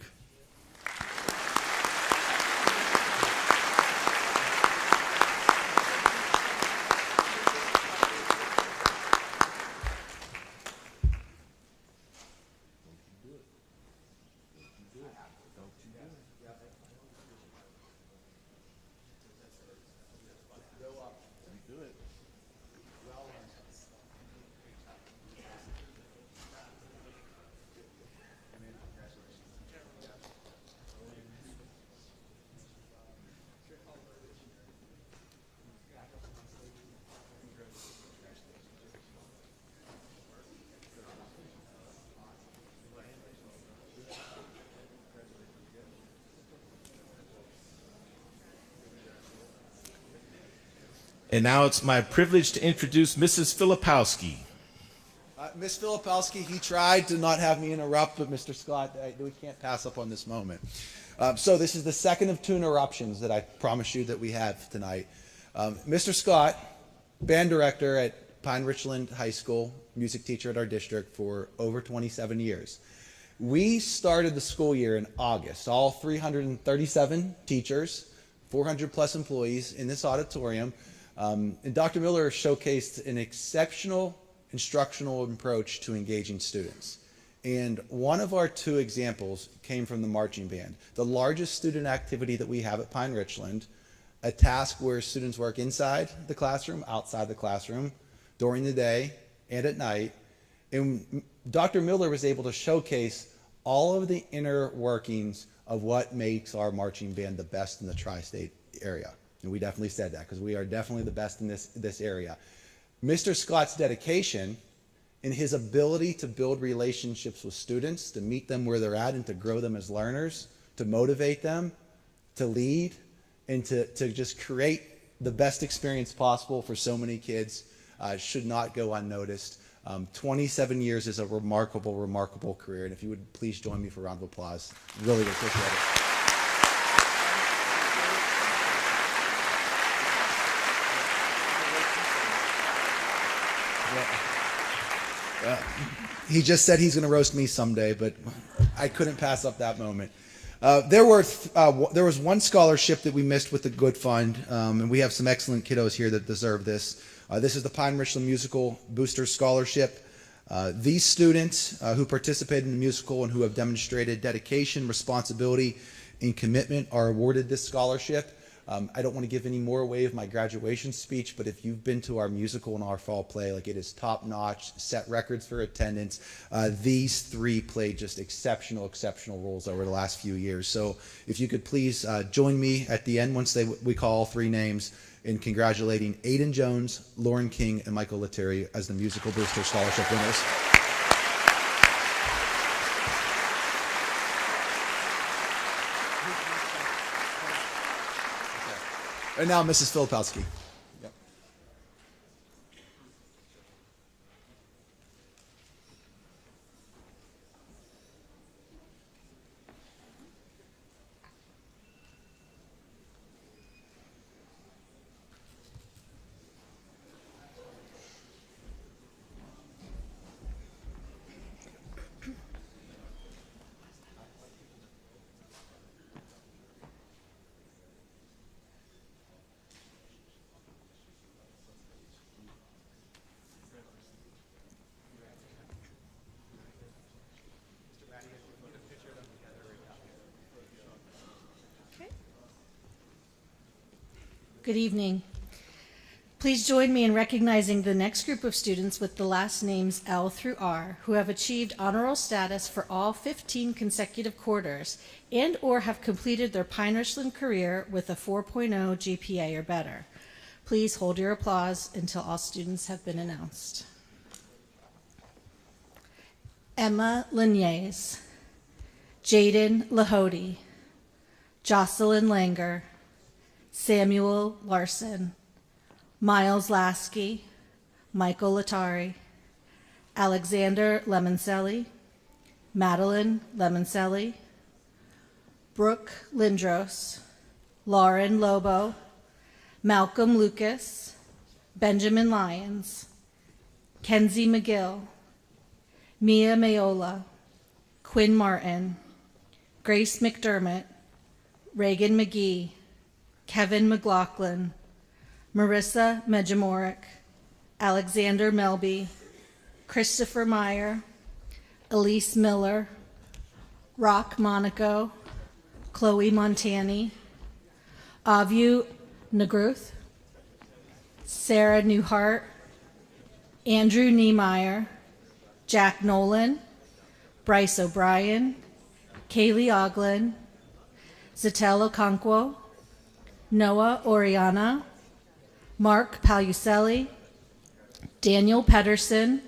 And now it's my privilege to introduce Mrs. Filipowski. Ms. Filipowski, he tried to not have me interrupt, but Mr. Scott, we can't pass up on this moment. So this is the second of 2 interruptions that I promised you that we have tonight. Mr. Scott, band director at Pine Richland High School, music teacher at our district for over 27 years. We started the school year in August. All 337 teachers, 400 plus employees in this auditorium. And Dr. Miller showcased an exceptional instructional approach to engaging students. And one of our 2 examples came from the marching band, the largest student activity that we have at Pine Richland. a task where students work inside the classroom, outside the classroom, during the day and at night. And Dr. Miller was able to showcase all of the inner workings of what makes our marching band the best in the tri-state area. And we definitely said that because we are definitely the best in this area. Mr. Scott's dedication and his ability to build relationships with students, to meet them where they're at and to grow them as learners, to motivate them, to lead, and to just create the best experience possible for so many kids should not go unnoticed. 27 years is a remarkable, remarkable career. And if you would please join me for a round of applause. Really would appreciate it. He just said he's going to roast me someday, but I couldn't pass up that moment. There was one scholarship that we missed with the Good Fund, and we have some excellent kiddos here that deserve this. This is the Pine Richland Musical Booster Scholarship. These students who participated in the musical and who have demonstrated dedication, responsibility, and commitment are awarded this scholarship. I don't want to give any more away of my graduation speech, but if you've been to our musical and our fall play, like, it is top notch, set records for attendance. These three played just exceptional roles over the last few years. So if you could please join me at the end once we call all three names in congratulating Aiden Jones, Lauren King, and Michael Lettieri as the Musical Booster Scholarship winners. And now Mrs. Filipowski. Yep. Good evening. Please join me in recognizing the next group of students with the last names L through R who have achieved honor roll status for all 15 consecutive quarters and or have completed their Pine Richland career with a 4.0 GPA or better. Please hold your applause until all students have been announced. Emma Liniers, Jaden Lahody, Jocelyn Langer, Samuel Larson, Miles Lasky, Michael Latari, Alexander Lemoncelli, Madeline Lemoncelli, Brooke Lindros, Lauren Lobo, Malcolm Lucas, Benjamin Lyons, Kenzie McGill, Mia Mayola, Quinn Martin, Grace McDermott, Reagan McGee, Kevin McLaughlin, Marissa Medjamoric, Alexander Melby, Christopher Meyer, Elise Miller, Rock Monaco, Chloe Montani, Avu Negruth, Sarah Newhart, Andrew Niemeyer, Jack Nolan, Bryce O'Brien, Kaylee Oglin, Zatel Okonkwo, Noah Oriana, Mark Paluselli, Daniel Pedersen,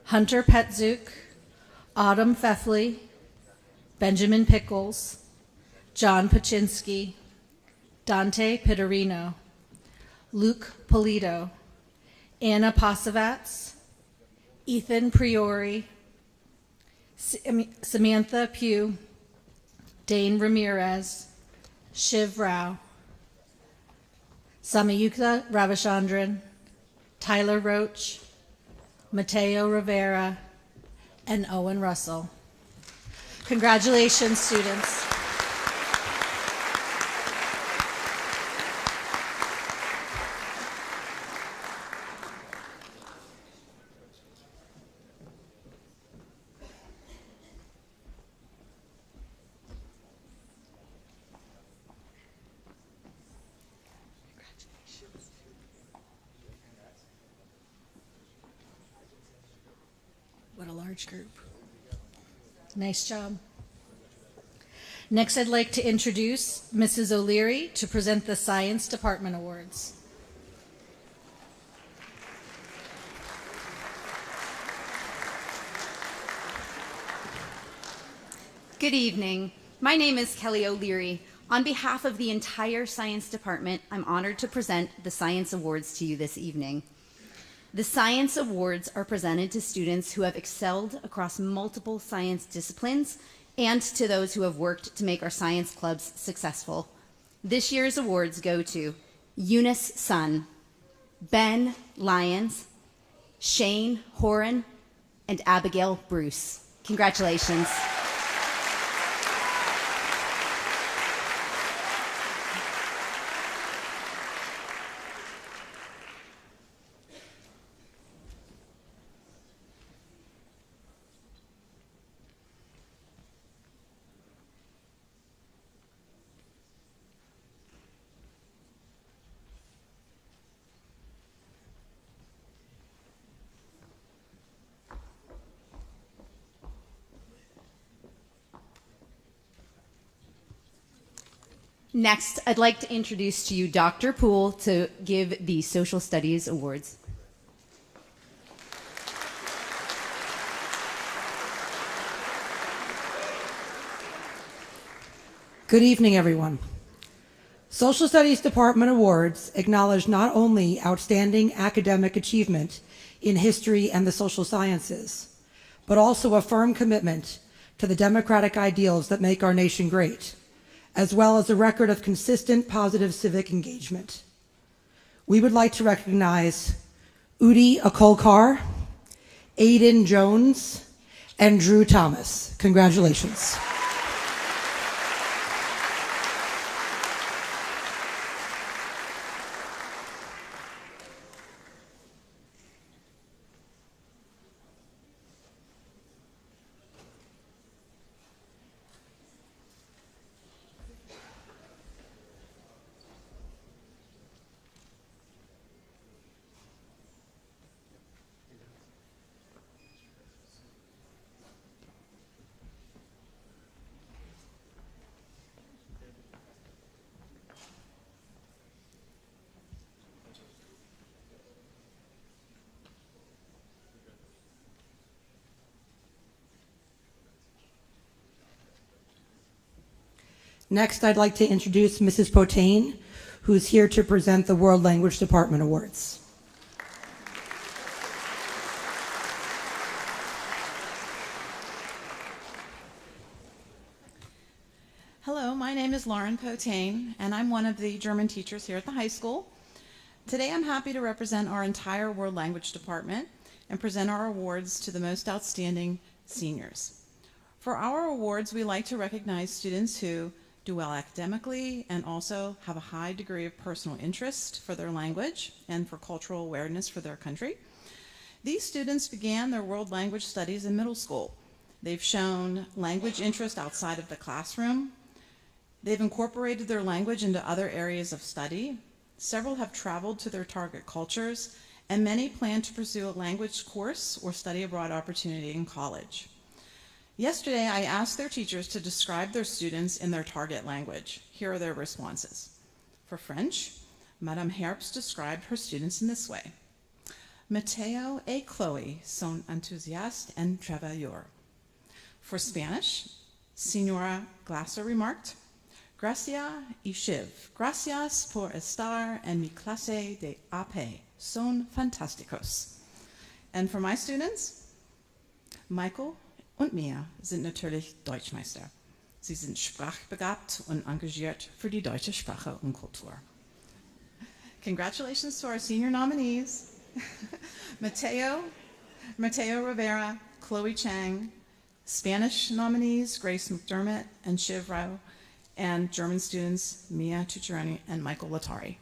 Hunter Petzuk, Autumn Feffley, Benjamin Pickles, John Paczynski, Dante Pittarino, Luke Polito, Anna Pasavats, Ethan Priori, Samantha Pugh, Dane Ramirez, Shiv Rao, Samayukta Ravichandran, Tyler Roach, Mateo Rivera, and Owen Russell. Congratulations, students. research group. Nice job. Next, I'd like to introduce Mrs. O'Leary to present the Science Department Awards. Good evening. My name is Kelly O'Leary. On behalf of the entire Science Department, I'm honored to present the Science Awards to you this evening. The Science Awards are presented to students who have excelled across multiple science disciplines and to those who have worked to make our science clubs successful. This year's awards go to Eunice Sun, Ben Lyons, Shane Horan, and Abigail Bruce. Congratulations. Next, I'd like to introduce to you Dr. Poole to give the Social Studies Awards. Good evening, everyone. Social Studies Department Awards acknowledge not only outstanding academic achievement in history and the social sciences, but also a firm commitment to the democratic ideals that make our nation great, as well as a record of consistent positive civic engagement. We would like to recognize Udi Akolkar, Aiden Jones, and Drew Thomas. Congratulations. Next, I'd like to introduce Mrs. Potain, who's here to present the World Language Department Awards. Hello, my name is Lauren Potain, and I'm one of the German teachers here at the high school. Today I'm happy to represent our entire World Language Department and present our awards to the most outstanding seniors. For our awards, we like to recognize students who do well academically and also have a high degree of personal interest for their language and for cultural awareness for their country. These students began their world language studies in middle school. They've shown language interest outside of the classroom. They've incorporated their language into other areas of study. Several have traveled to their target cultures, and many plan to pursue a language course or study abroad opportunity in college. Yesterday, I asked their teachers to describe their students in their target language. Here are their responses. For French, Madame Herbst described her students in this way. Mateo et Chloe sont enthousiastes and travailleurs. For Spanish, Senora Glasser remarked, Gracia y Shiv, gracias por estar en mi clase de AP, son fantásticos. And for my students, Michael und Mia sind natürlich Deutschmeister. Sie sind sprachbegabt und engagiert für die deutsche Sprache und Kultur. Congratulations to our senior nominees, Mateo Rivera, Chloe Chang, Spanish nominees, Grace McDermott and Shiv Rao, and German students, Mia Tucciaroni and Michael Latari.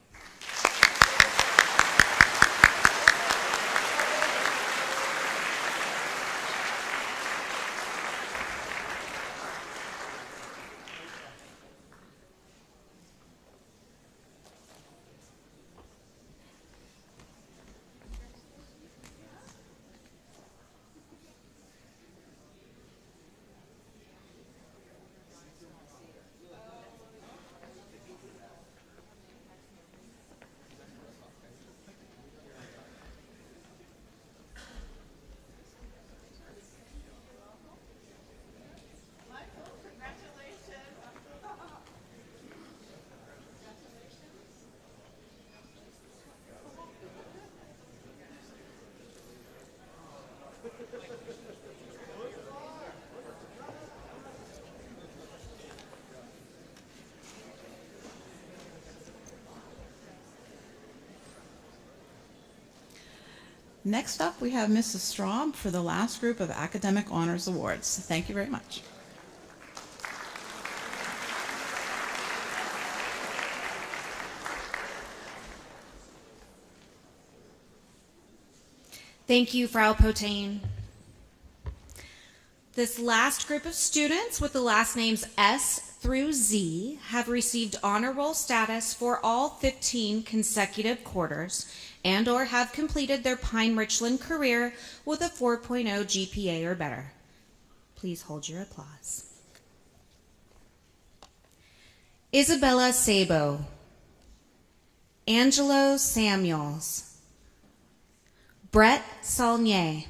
Next up, we have Mrs. Straub for the last group of Academic Honors Awards. Thank you very much. Thank you, Frau Potain. This last group of students with the last names S through Z have received honor roll status for all 15 consecutive quarters and or have completed their Pine Richland career with a 4.0 GPA or better. Please hold your applause. Isabella Sabo, Angelo Samuels, Brett Saulnier,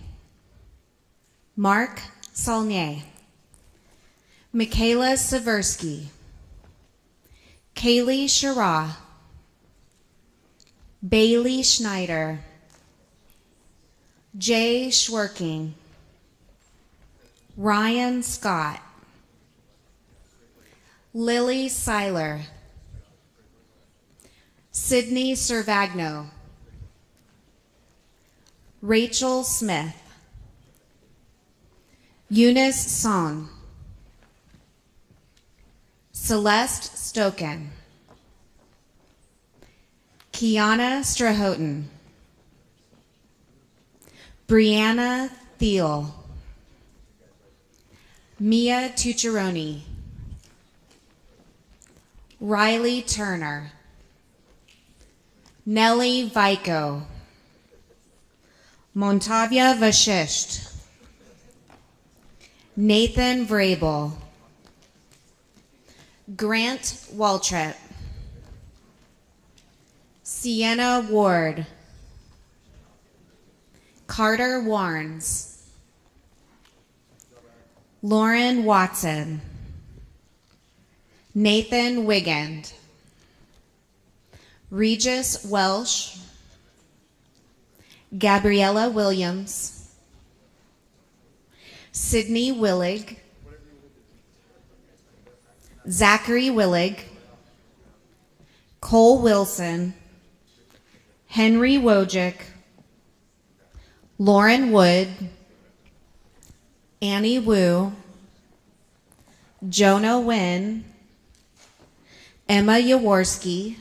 Mark Saulnier, Michaela Seversky, Kaylee Shara, Bailey Schneider, Jay Schwerking, Ryan Scott, Lily Seiler, Sydney Servagno, Rachel Smith, Eunice Song, Celeste Stoken, Kiana Strahoten, Brianna Thiel, Mia Tucciaroni, Riley Turner, Nellie Vico, Montavia Vashisht, Nathan Vrabel, Grant Waltrip, Sienna Ward, Carter Warnes, Lauren Watson, Nathan Wigand, Regis Welsh, Gabriella Williams, Sydney Willig, Zachary Willig, Cole Wilson, Henry Wojcik, Lauren Wood, Annie Wu, Jonah Wynn, Emma Jaworski,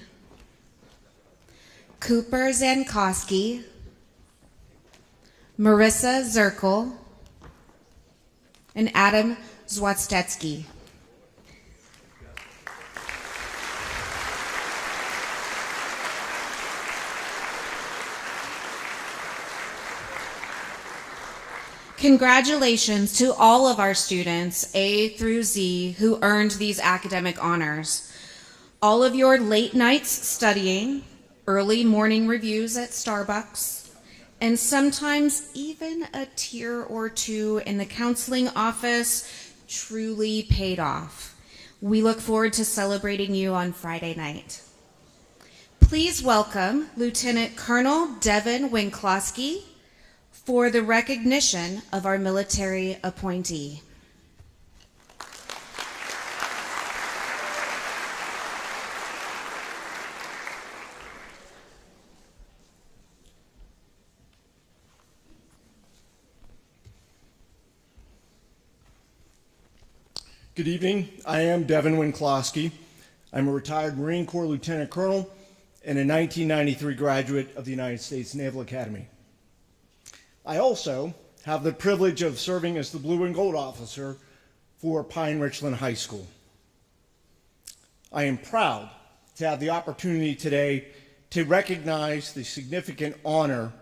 Cooper Zankowski, Marissa Zirkel, and Adam Zwatstetski. Congratulations to all of our students, A through Z, who earned these academic honors. All of your late nights studying, early morning reviews at Starbucks, and sometimes even a tear or two in the counseling office truly paid off. We look forward to celebrating you on Friday night. Please welcome Lieutenant Colonel Devin Winklosky for the recognition of our military appointee. Good evening. I am Devin Winklosky. I'm a retired Marine Corps Lieutenant Colonel and a 1993 graduate of the United States Naval Academy. I also have the privilege of serving as the Blue and Gold officer for Pine Richland High School. I am proud to have the opportunity today to recognize the significant honor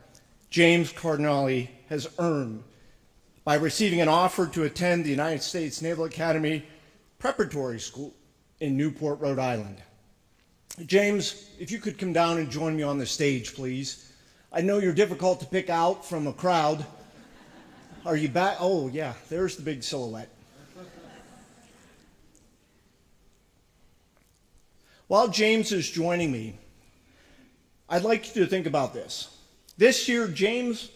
James Cardinale has earned by receiving an offer to attend the United States Naval Academy Preparatory School in Newport, Rhode Island. James, if you could come down and join me on the stage, please. I know you're difficult to pick out from a crowd. Are you back? Oh, yeah, there's the big silhouette. While James is joining me, I'd like you to think about this. This year, James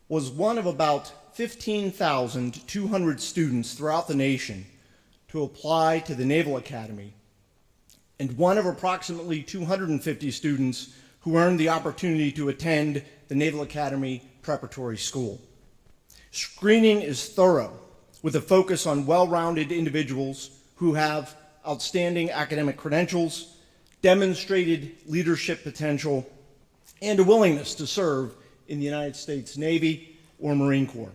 was one of about 15,200 students throughout the nation to apply to the Naval Academy, and one of approximately 250 students who earned the opportunity to attend the Naval Academy Preparatory School. Screening is thorough, with a focus on well-rounded individuals who have outstanding academic credentials, demonstrated leadership potential, and a willingness to serve in the United States Navy or Marine Corps.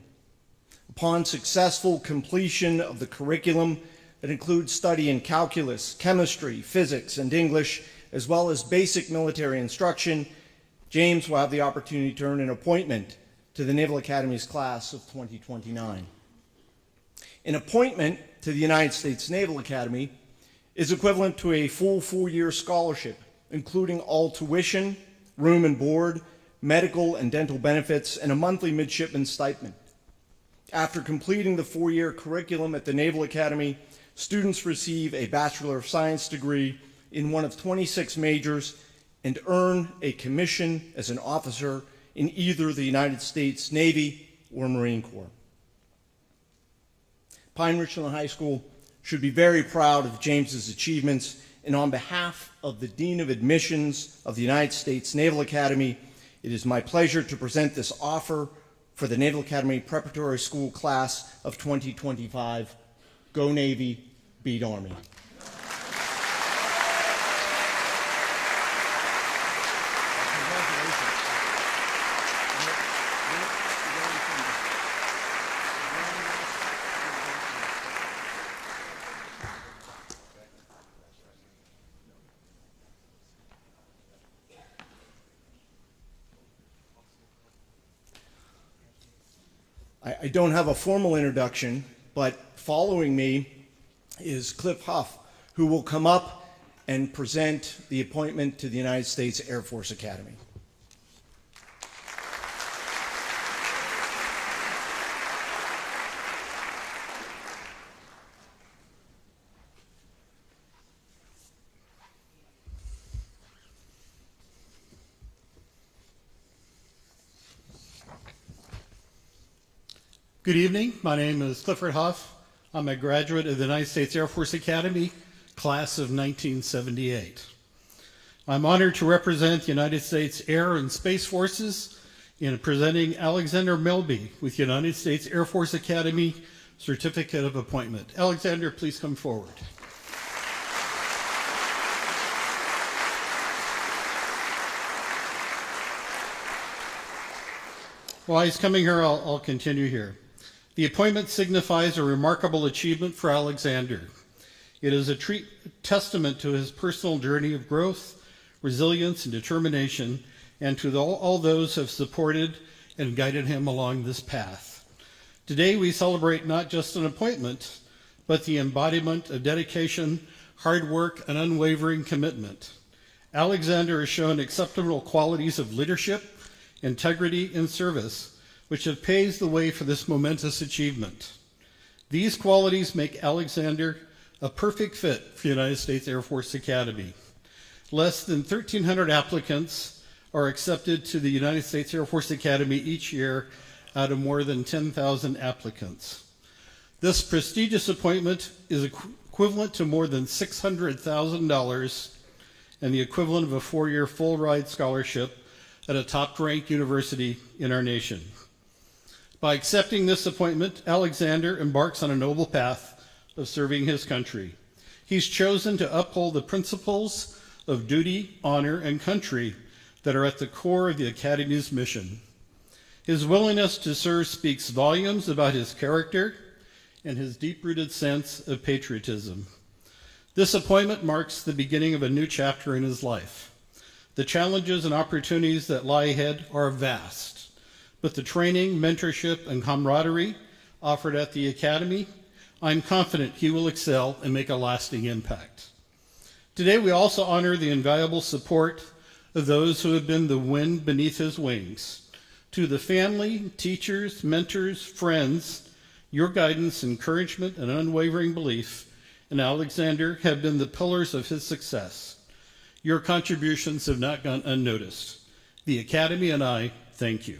Upon successful completion of the curriculum that includes study in calculus, chemistry, physics, and English, as well as basic military instruction, James will have the opportunity to earn an appointment to the Naval Academy's class of 2029. An appointment to the United States Naval Academy is equivalent to a full 4-year scholarship, including all tuition, room and board, medical and dental benefits, and a monthly midshipman stipend. After completing the 4-year curriculum at the Naval Academy, students receive a Bachelor of Science degree in one of 26 majors and earn a commission as an officer in either the United States Navy or Marine Corps. Pine Richland High School should be very proud of James's achievements, and on behalf of the Dean of Admissions of the United States Naval Academy, it is my pleasure to present this offer for the Naval Academy Preparatory School Class of 2025. Go Navy, beat Army. I don't have a formal introduction, but following me is Cliff Huff, who will come up and present the appointment to the United States Air Force Academy. Good evening. My name is Clifford Huff. I'm a graduate of the United States Air Force Academy, class of 1978. I'm honored to represent the United States Air and Space Forces in presenting Alexander Melby with United States Air Force Academy Certificate of Appointment. Alexander, please come forward. While he's coming here, I'll continue here. The appointment signifies a remarkable achievement for Alexander. It is a testament to his personal journey of growth, resilience, and determination, and to all those who have supported and guided him along this path. Today, we celebrate not just an appointment, but the embodiment of dedication, hard work, and unwavering commitment. Alexander has shown exceptional qualities of leadership, integrity, and service, which have paved the way for this momentous achievement. These qualities make Alexander a perfect fit for the United States Air Force Academy. Less than 1,300 applicants are accepted to the United States Air Force Academy each year out of more than 10,000 applicants. This prestigious appointment is equivalent to more than $600,000 and the equivalent of a 4-year full-ride scholarship at a top-ranked university in our nation. By accepting this appointment, Alexander embarks on a noble path of serving his country. He's chosen to uphold the principles of duty, honor, and country that are at the core of the Academy's mission. His willingness to serve speaks volumes about his character and his deep-rooted sense of patriotism. This appointment marks the beginning of a new chapter in his life. The challenges and opportunities that lie ahead are vast. But the training, mentorship, and camaraderie offered at the Academy, I'm confident he will excel and make a lasting impact. Today, we also honor the invaluable support of those who have been the wind beneath his wings. To the family, teachers, mentors, friends, your guidance, encouragement, and unwavering belief in Alexander have been the pillars of his success. Your contributions have not gone unnoticed. The Academy and I thank you.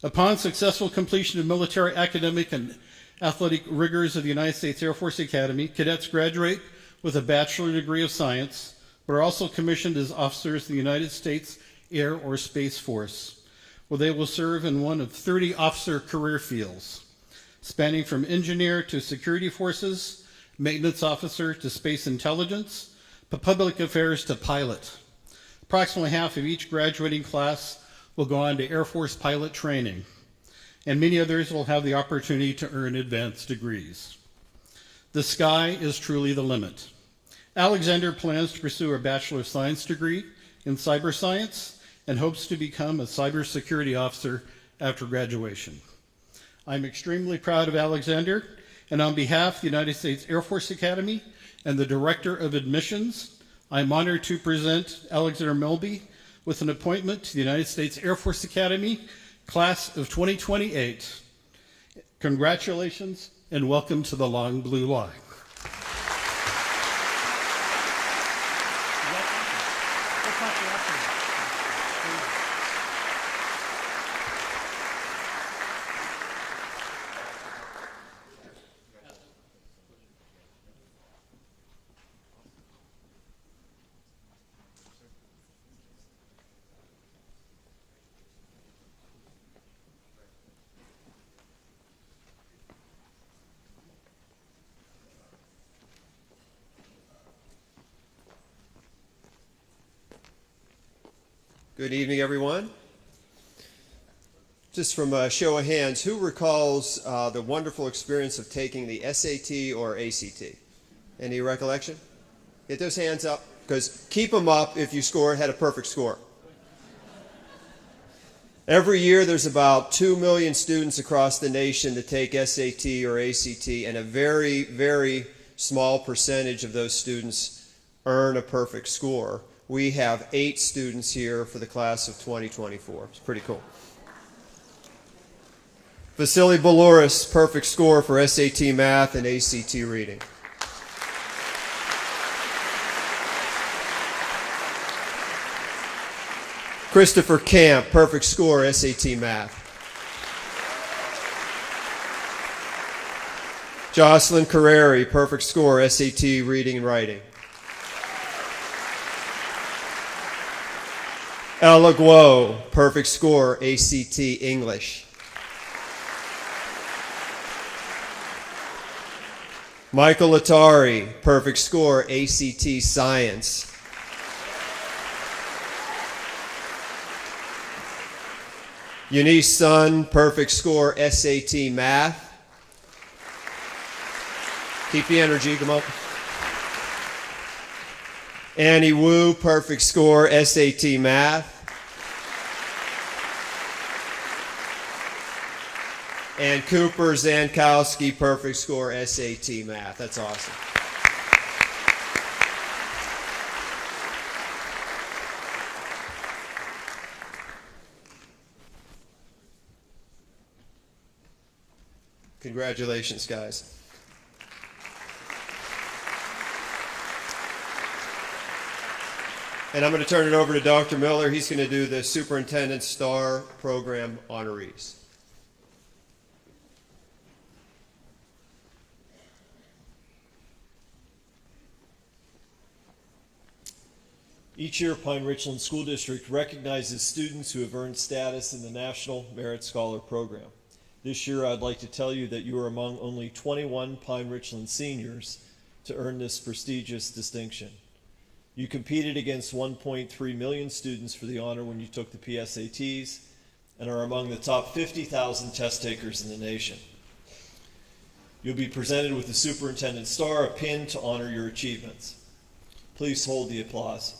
Upon successful completion of military, academic, and athletic rigors of the United States Air Force Academy, cadets graduate with a bachelor degree of science, but are also commissioned as officers of the United States Air or Space Force, where they will serve in one of 30 officer career fields, spanning from engineer to security forces, maintenance officer to space intelligence, public affairs to pilot. Approximately half of each graduating class will go on to Air Force pilot training, and many others will have the opportunity to earn advanced degrees. The sky is truly the limit. Alexander plans to pursue a Bachelor of Science degree in cyber science and hopes to become a cybersecurity officer after graduation. I'm extremely proud of Alexander, and on behalf of the United States Air Force Academy and the Director of Admissions, I'm honored to present Alexander Melby with an appointment to the United States Air Force Academy, Class of 2028. Congratulations and welcome to the Long Blue Line. Good evening, everyone. Just from a show of hands, who recalls the wonderful experience of taking the SAT or ACT? Any recollection? Get those hands up, because keep them up if you had a perfect score. Every year there's about 2 million students across the nation that take SAT or ACT, and a very, very small percentage of those students earn a perfect score. We have 8 students here for the class of 2024. It's pretty cool. Vasily Belouris, perfect score for SAT Math and ACT Reading. Christopher Camp, perfect score, SAT Math. Jocelyn Carreri, perfect score, SAT Reading and Writing. Ella Guo, perfect score, ACT English. Michael Latari, perfect score, ACT Science. Eunice Sun, perfect score, SAT Math. Keep the energy, come on. Annie Wu, perfect score, SAT Math. And Cooper Zankowski, perfect score, SAT Math. That's awesome. Congratulations, guys. And I'm going to turn it over to Dr. Miller. He's going to do the Superintendent Star Program honorees. Each year, Pine Richland School District recognizes students who have earned status in the National Merit Scholar Program. This year, I'd like to tell you that you are among only 21 Pine Richland seniors to earn this prestigious distinction. You competed against 1.3 million students for the honor when you took the PSATs and are among the top 50,000 test takers in the nation. You'll be presented with the Superintendent Star, a pin to honor your achievements. Please hold the applause.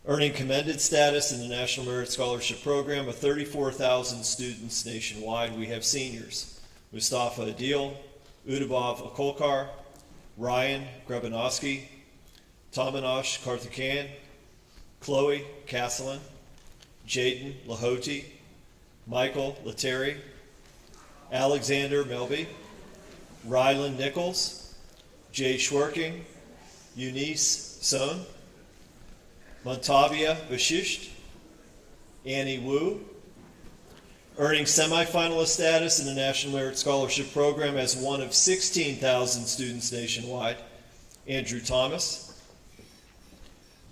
Earning commended status in the National Merit Scholarship Program of 34,000 students nationwide, we have seniors: Mustafa Adil, Udabov Akolkar, Ryan Grabanowski, Tamanash Karthikeyan, Chloe Castellan, Jaden Lahoti, Michael Leteri, Alexander Melby, Rylan Nichols, Jay Schwerking, Eunice Sohn, Montavia Vashisht, Annie Wu, earning semifinalist status in the National Merit Scholarship Program as one of 16,000 students nationwide, Andrew Thomas,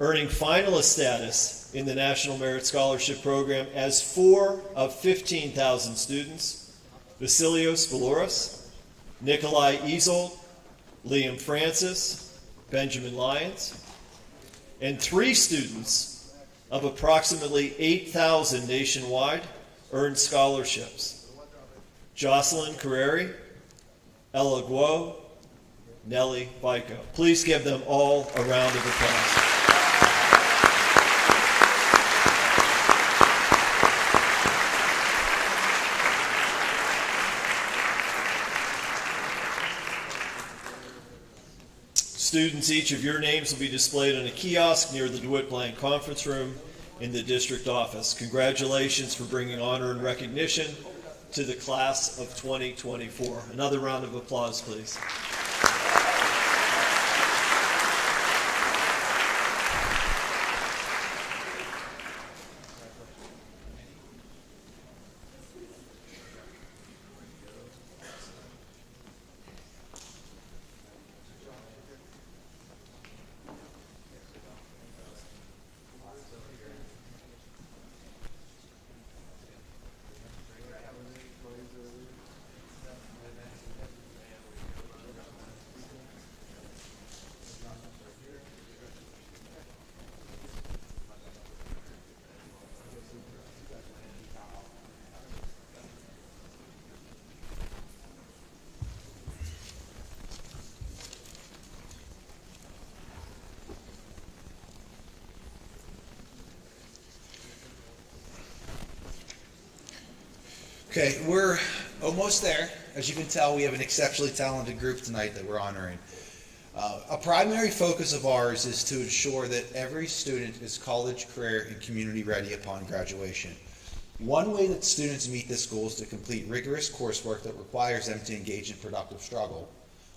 earning finalist status in the National Merit Scholarship Program as 4 of 15,000 students: Vasilios Valoris, Nikolai Ezold, Liam Francis, Benjamin Lyons, and 3 students of approximately 8,000 nationwide earned scholarships: Jocelyn Carreri, Ella Guo, Nellie Vico. Please give them all a round of applause. Students, each of your names will be displayed on a kiosk near the DeWitt Blank Conference Room in the district office. Congratulations for bringing honor and recognition to the class of 2024. Another round of applause, please. Okay, we're almost there. As you can tell, we have an exceptionally talented group tonight that we're honoring. A primary focus of ours is to ensure that every student is college, career, and community ready upon graduation. One way that students meet this goal is to complete rigorous coursework that requires them to engage in productive struggle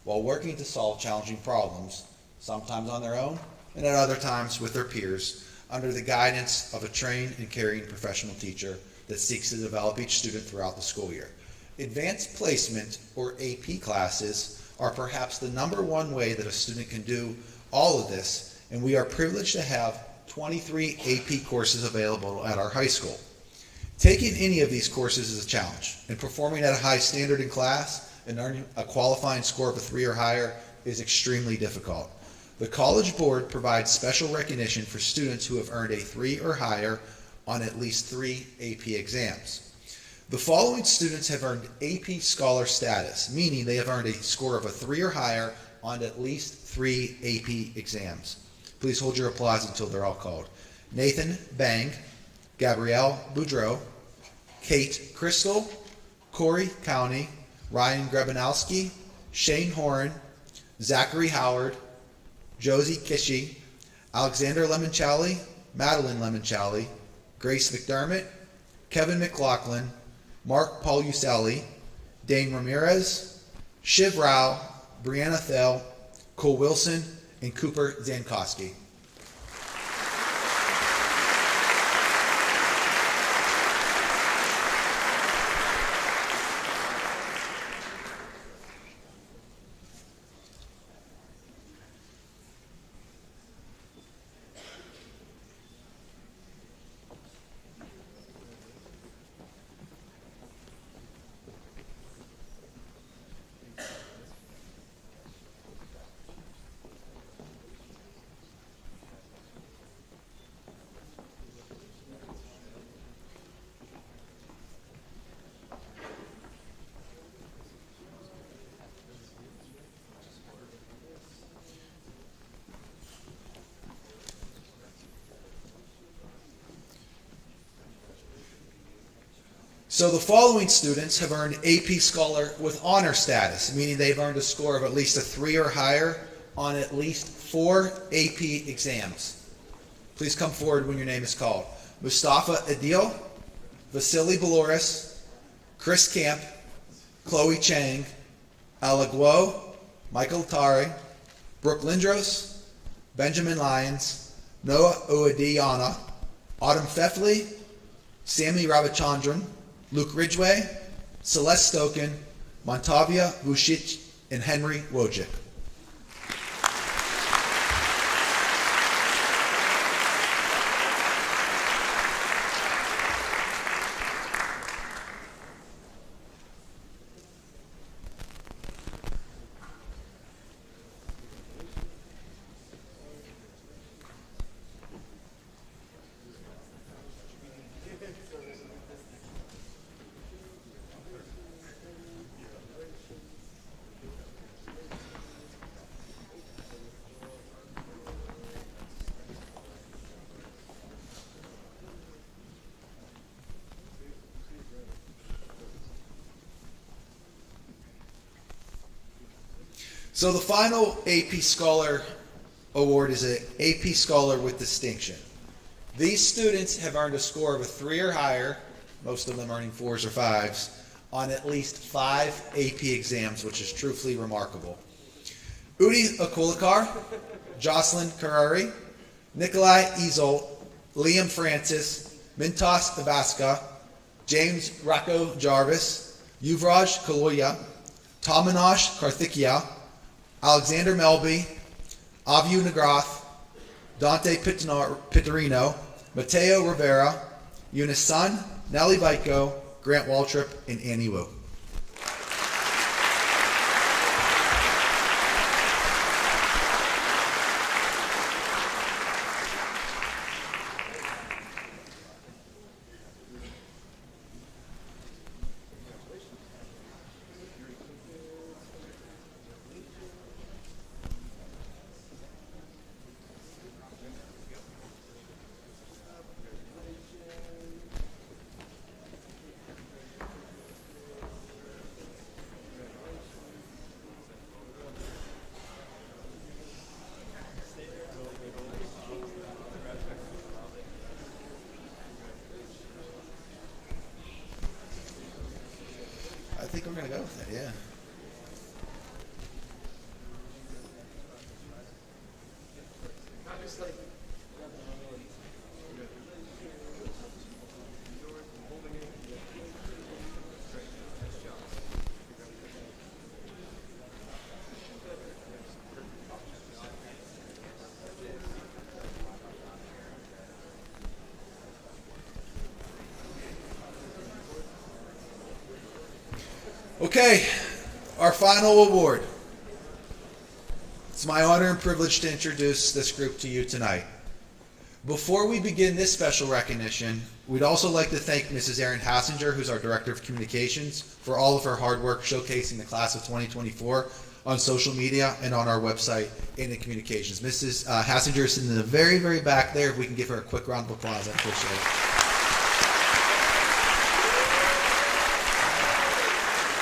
while working to solve challenging problems, sometimes on their own and at other times with their peers, under the guidance of a trained and caring professional teacher that seeks to develop each student throughout the school year. Advanced placement, or AP classes, are perhaps the #1 way that a student can do all of this, and we are privileged to have 23 AP courses available at our high school. Taking any of these courses is a challenge, and performing at a high standard in class and earning a qualifying score of a 3 or higher is extremely difficult. The College Board provides special recognition for students who have earned a 3 or higher on at least 3 AP exams. The following students have earned AP Scholar status, meaning they have earned a score of a 3 or higher on at least 3 AP exams. Please hold your applause until they're all called. Nathan Bang, Gabrielle Boudreau, Kate Crystal, Corey Cowney, Ryan Grebanowski, Shane Horan, Zachary Howard, Josie Kishi, Alexander Lemoncelli, Madeline Lemoncelli, Grace McDermott, Kevin McLaughlin, Mark Pauluselli, Dane Ramirez, Shiv Rao, Brianna Thel, Cole Wilson, and Cooper Zankowski. So the following students have earned AP Scholar with honor status, meaning they've earned a score of at least a 3 or higher on at least 4 AP exams. Please come forward when your name is called. Mustafa Adil, Vasily Baloris, Chris Camp, Chloe Chang, Ella Guo, Michael Tari, Brooke Lindros, Benjamin Lyons, Noah Uadiana, Autumn Fefley, Sammy Ravichandran, Luke Ridgway, Celeste Stoken, Montavia Vucic, and Henry Wojcik. So the final AP Scholar Award is an AP Scholar with distinction. These students have earned a score of a 3 or higher, most of them earning 4s or 5s, on at least 5 AP exams, which is truthfully remarkable. Udi Akulikar, Jocelyn Karari, Nikolai Ezel, Liam Francis, Mintas Ivaska, James Rocco Jarvis, Yuvraj Kaloya, Tamanash Karthikia, Alexander Melby, Avu Nagrath, Dante Pittarino, Mateo Rivera, Eunice Sun, Nellie Vico, Grant Waltrip, and Annie Wu. I think we're going to go with that, yeah. Okay, our final award. It's my honor and privilege to introduce this group to you tonight. Before we begin this special recognition, we'd also like to thank Mrs. Erin Hassinger, who's our Director of Communications, for all of her hard work showcasing the class of 2024 on social media and on our website and in communications. Mrs. Hassinger is in the very, very back there. If we can give her a quick round of applause, I'd appreciate it.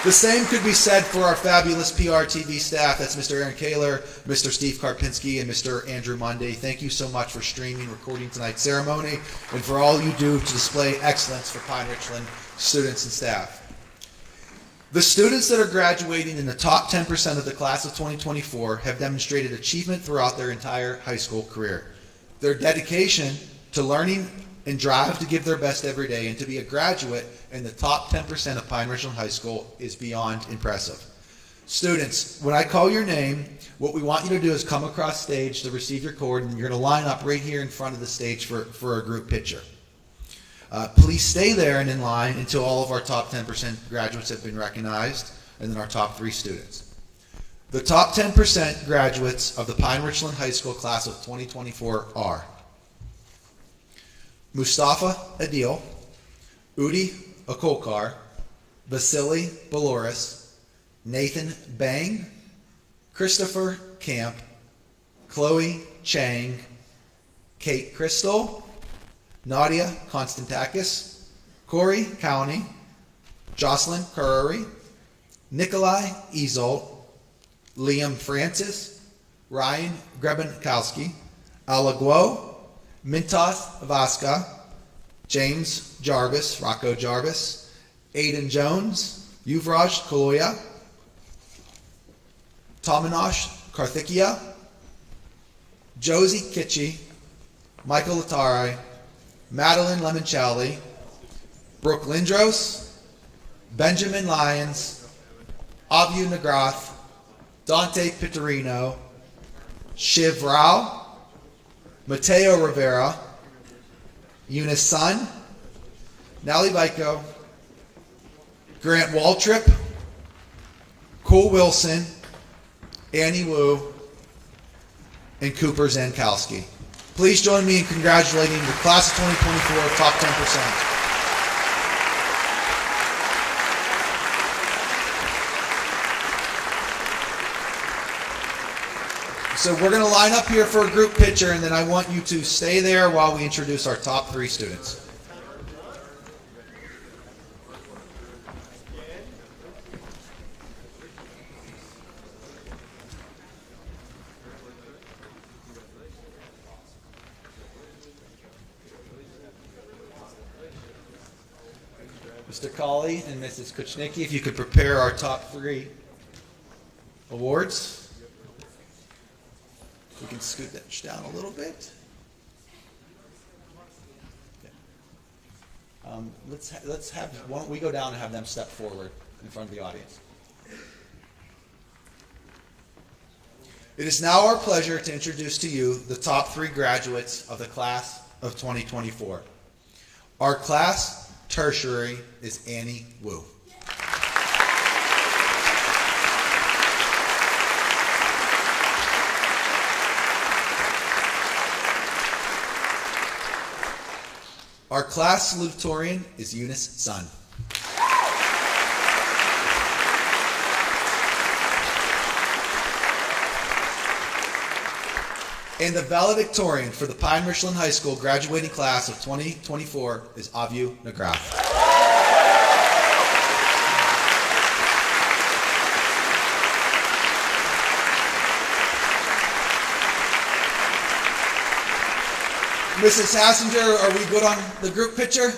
The same could be said for our fabulous PRTV staff. That's Mr. Aaron Kaler, Mr. Steve Karpinski, and Mr. Andrew Monday. Thank you so much for streaming, recording tonight's ceremony, and for all you do to display excellence for Pine Richland students and staff. The students that are graduating in the top 10% of the class of 2024 have demonstrated achievement throughout their entire high school career. Their dedication to learning and drive to give their best every day and to be a graduate in the top 10% of Pine Richland High School is beyond impressive. Students, when I call your name, what we want you to do is come across stage to receive your cord, and you're going to line up right here in front of the stage for a group picture. Please stay there and in line until all of our top 10% graduates have been recognized, and then our top 3 students. The top 10% graduates of the Pine Richland High School class of 2024 are Mustafa Adil, Udi Akolkar, Vasily Baloris, Nathan Bang, Christopher Camp, Chloe Chang, Kate Crystal, Nadia Konstantakis, Corey Cowney, Jocelyn Karuri, Nikolai Ezel, Liam Francis, Ryan Grebenkowski, Alaguo, Mintas Vaska, James Jarvis, Rocco Jarvis, Aiden Jones, Yuvraj Kaloya, Tamanash Karthikia, Josie Kitchie, Michael Latare, Madeline Lemoncelli, Brooke Lindros, Benjamin Lyons, Avu Nagrath, Dante Pittarino, Shiv Rao, Mateo Rivera, Eunice Sun, Nally Vico, Grant Waltrip, Cole Wilson, Annie Wu, and Cooper Zankowski. Please join me in congratulating the class of 2024 top 10%. So we're going to line up here for a group picture, and then I want you to stay there while we introduce our top 3 students. Mr. Colley and Mrs. Kuchnicki, if you could prepare our top 3 awards. We can scoot that down a little bit. Let's have, why don't we go down and have them step forward in front of the audience. It is now our pleasure to introduce to you the top 3 graduates of the class of 2024. Our class tertiary is Annie Wu. Our class salutatorian is Eunice Sun. And the valedictorian for the Pine Richland High School graduating class of 2024 is Avu Nagrath. Mrs. Hassinger, are we good on the group picture?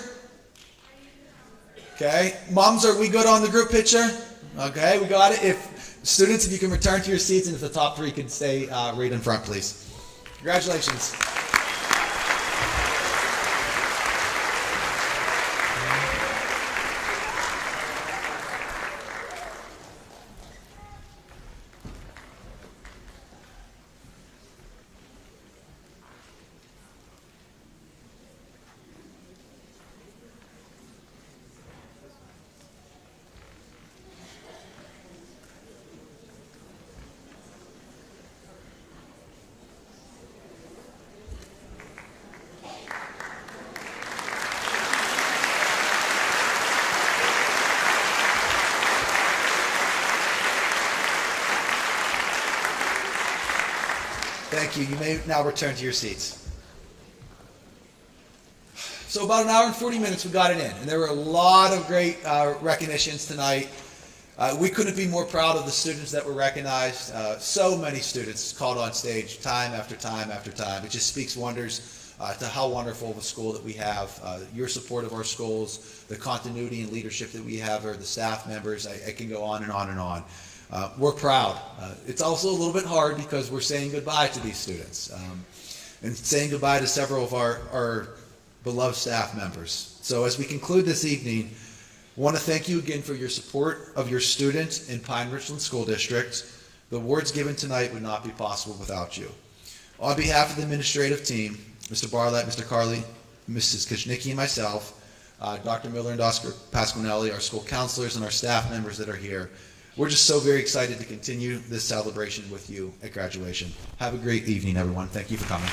Okay. Moms, are we good on the group picture? Okay, we got it. If students, if you can return to your seats, and if the top 3 could stay right in front, please. Congratulations. Thank you. You may now return to your seats. So about an hour and 40 minutes we got it in, and there were a lot of great recognitions tonight. We couldn't be more proud of the students that were recognized. So many students called on stage time after time after time. It just speaks wonders to how wonderful of a school that we have. Your support of our schools, the continuity and leadership that we have, or the staff members, I can go on and on and on. We're proud. It's also a little bit hard because we're saying goodbye to these students and saying goodbye to several of our beloved staff members. So as we conclude this evening, I want to thank you again for your support of your students in Pine Richland School District. The awards given tonight would not be possible without you. On behalf of the administrative team, Mr. Barlett, Mr. Carley, Mrs. Kuchnicki, and myself, Dr. Miller and Dr. Pasquinelli, our school counselors, and our staff members that are here, we're just so very excited to continue this celebration with you at graduation. Have a great evening, everyone. Thank you for coming.